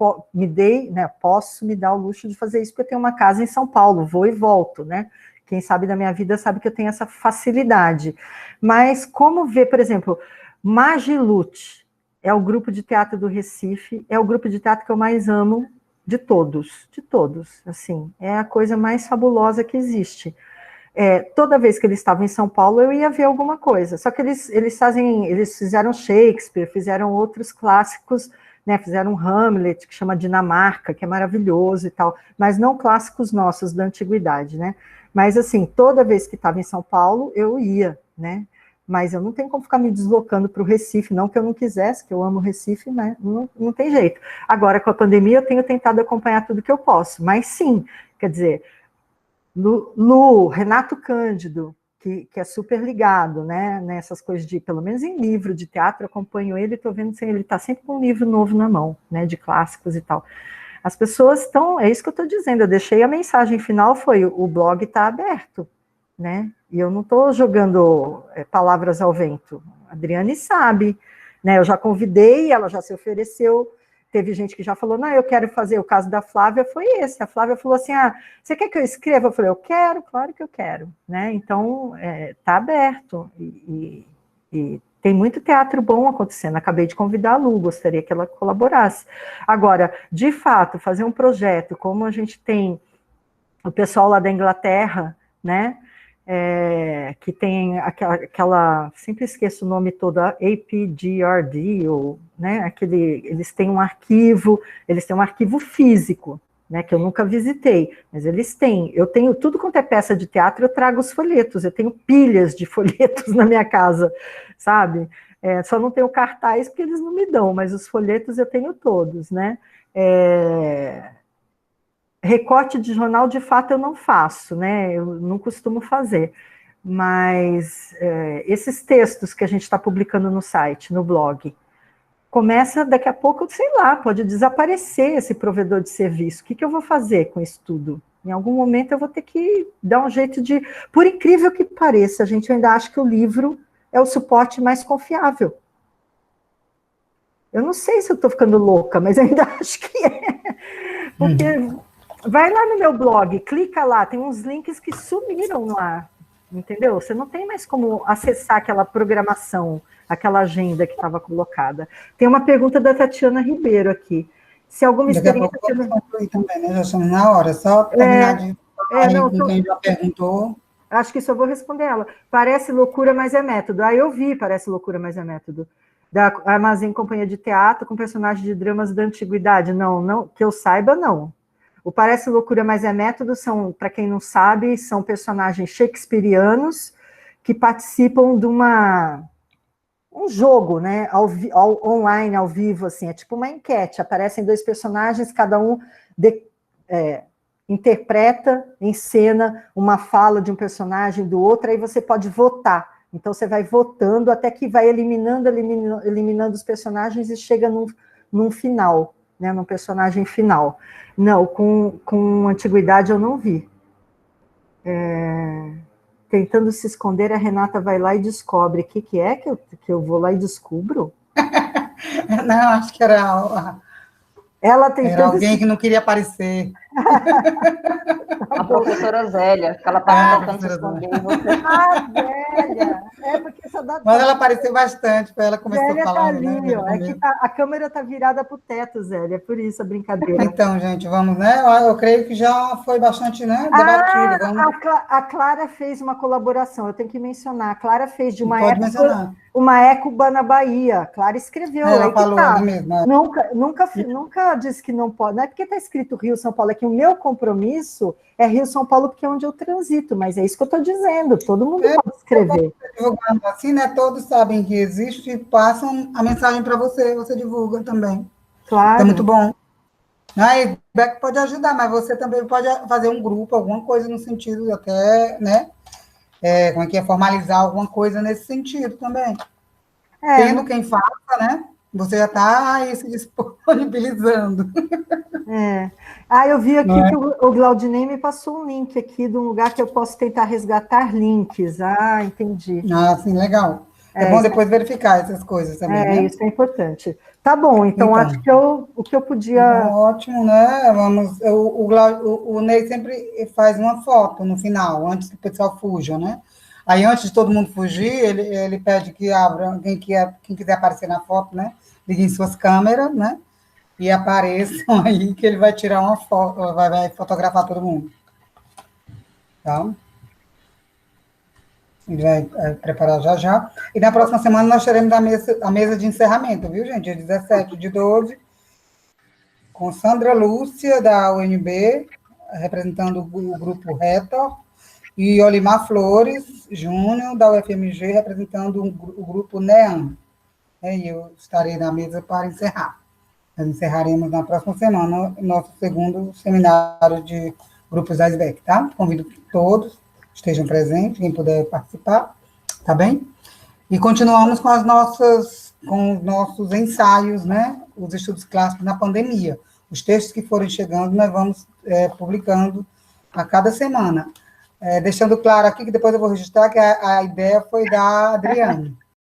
[SPEAKER 5] posso me dar o luxo de fazer isso, porque eu tenho uma casa em São Paulo, vou e volto, né? Quem sabe da minha vida sabe que eu tenho essa facilidade. Mas como ver, por exemplo, Magilute é o grupo de teatro do Recife, é o grupo de teatro que eu mais amo de todos, assim, é a coisa mais fabulosa que existe. Toda vez que eles estavam em São Paulo, eu ia ver alguma coisa, só que eles fizeram Shakespeare, fizeram outros clássicos, né, fizeram Hamlet, que chama Dinamarca, que é maravilhoso e tal, mas não clássicos nossos da antiguidade, né? Mas, assim, toda vez que estava em São Paulo, eu ia, né? Mas eu não tenho como ficar me deslocando para o Recife, não que eu não quisesse, que eu amo o Recife, mas não tem jeito. Agora, com a pandemia, eu tenho tentado acompanhar tudo que eu posso, mas sim, quer dizer, Renato Cândido, que é super ligado, né, nessas coisas de, pelo menos em livro de teatro, eu acompanho ele, estou vendo se ele está sempre com um livro novo na mão, né, de clássicos e tal. As pessoas estão, é isso que eu estou dizendo, eu deixei a mensagem final, foi, o blog está aberto, né, e eu não estou jogando palavras ao vento, a Adriane sabe, né, eu já convidei, ela já se ofereceu, teve gente que já falou, não, eu quero fazer, o caso da Flávia foi esse, a Flávia falou assim, você quer que eu escreva? Eu falei, eu quero, claro que eu quero, né, então, está aberto, e tem muito teatro bom acontecendo, acabei de convidar a Lu, gostaria que ela colaborasse. Agora, de fato, fazer um projeto, como a gente tem o pessoal lá da Inglaterra, né, que tem aquela, sempre esqueço o nome todo, APGRD, ou, né, eles têm um arquivo físico, né, que eu nunca visitei, mas eles têm, eu tenho tudo quanto é peça de teatro, eu trago os folhetos, eu tenho pilhas de folhetos na minha casa, sabe, só não tenho cartaz porque eles não me dão, mas os folhetos eu tenho todos, né, recorte de jornal, de fato, eu não faço, né, eu não costumo fazer, mas esses textos que a gente está publicando no site, no blog, começa, daqui a pouco, sei lá, pode desaparecer esse provedor de serviço. O que eu vou fazer com isso tudo? Em algum momento eu vou ter que dar um jeito de... Por incrível que pareça, a gente ainda acha que o livro é o suporte mais confiável. Eu não sei se eu estou ficando louca, mas eu ainda acho que é. Porque vai lá no meu blog, clica lá, tem uns links que sumiram lá, entendeu? Você não tem mais como acessar aquela programação, aquela agenda que estava colocada. Tem uma pergunta da Tatiana Ribeiro aqui. Se alguma
[SPEAKER 1] Daqui a
[SPEAKER 5] experiência...
[SPEAKER 1] pouco vamos concluir também, né? Já estamos na hora. Só terminar de falar aí com quem já perguntou.
[SPEAKER 5] Acho que só vou responder ela. Parece loucura, mas é método. Eu vi Parece Loucura, mas é método. Da Armazém Companhia de Teatro, com personagens de dramas da antiguidade. Não, que eu saiba, não. O Parece Loucura, mas é método são, para quem não sabe, são personagens shakespearianos que participam de um jogo, né, online, ao vivo, assim, é tipo uma enquete, aparecem 2 personagens, cada um interpreta, encena uma fala de um personagem do outro, aí você pode votar. Então, você vai votando até que vai eliminando os personagens e chega num final, né, num personagem final. Não, com antiguidade eu não vi. Tentando se esconder, a Renata vai lá e descobre. O que é que eu vou lá e descubro?
[SPEAKER 1] Não, acho que era alguém que não queria aparecer.
[SPEAKER 8] A professora Zélia, que ela estava tentando se esconder.
[SPEAKER 5] Zélia! Porque essa data...
[SPEAKER 1] Mas ela apareceu bastante, ela começou
[SPEAKER 5] Zélia
[SPEAKER 1] falando.
[SPEAKER 5] Tá ali,
[SPEAKER 1] né,
[SPEAKER 5] ó, que a câmera está virada para o teto, Zélia, por isso a brincadeira.
[SPEAKER 1] Então, gente, vamos, né? Eu creio que já foi bastante, né, debatido. Vamos...
[SPEAKER 5] A Clara fez uma colaboração, eu tenho que mencionar. A Clara fez de uma écuba na Bahia. A Clara escreveu.
[SPEAKER 1] Ela falou ali mesmo.
[SPEAKER 5] Nunca disse que não pode. Não é porque está escrito Rio, São Paulo, é que o meu compromisso é Rio, São Paulo, porque é onde eu transito, mas é isso que eu estou dizendo, todo mundo pode escrever.
[SPEAKER 1] Assim, né, todos sabem que existe e passam a mensagem para você como também.
[SPEAKER 5] Claro.
[SPEAKER 1] É muito bom. Aí, Beck pode ajudar, mas você também pode fazer um grupo, alguma coisa no sentido até, né, como é que é, formalizar alguma coisa nesse sentido também. Tendo quem faça, né, você já está aí se disponibilizando.
[SPEAKER 5] Eu vi aqui que o Glaudinei me passou um link aqui de um lugar que eu posso tentar resgatar links. Entendi.
[SPEAKER 1] Sim, legal. É bom depois verificar essas coisas também, né?
[SPEAKER 5] Isso é importante. Tá bom, então acho que o que eu podia...
[SPEAKER 1] Ótimo, né? O Ney sempre faz uma foto no final, antes que o pessoal fuja, né? Aí, antes de todo mundo fugir, ele pede que abra, quem quiser aparecer na foto, né? Liguem suas câmeras, né? E apareçam aí, que ele vai tirar uma foto, vai fotografar todo mundo. Tá? Ele vai preparar já. E na próxima semana nós teremos a mesa de encerramento, viu, gente? Dia 17/12, com Sandra Lúcia, da UNB, representando o grupo Retor, e Olimar Flores Júnior, da UFMG, representando o grupo NEAM. E eu estarei na mesa para encerrar. Nós encerraremos na próxima semana o nosso segundo seminário de grupos da SBEC, tá? Convido que todos estejam presentes, quem puder participar, tá bem? E continuamos com os nossos ensaios, né? Os estudos clássicos na pandemia. Os textos que forem chegando, nós vamos publicando a cada semana. Deixando claro aqui, que depois eu vou registrar, que a ideia foi da Adriane.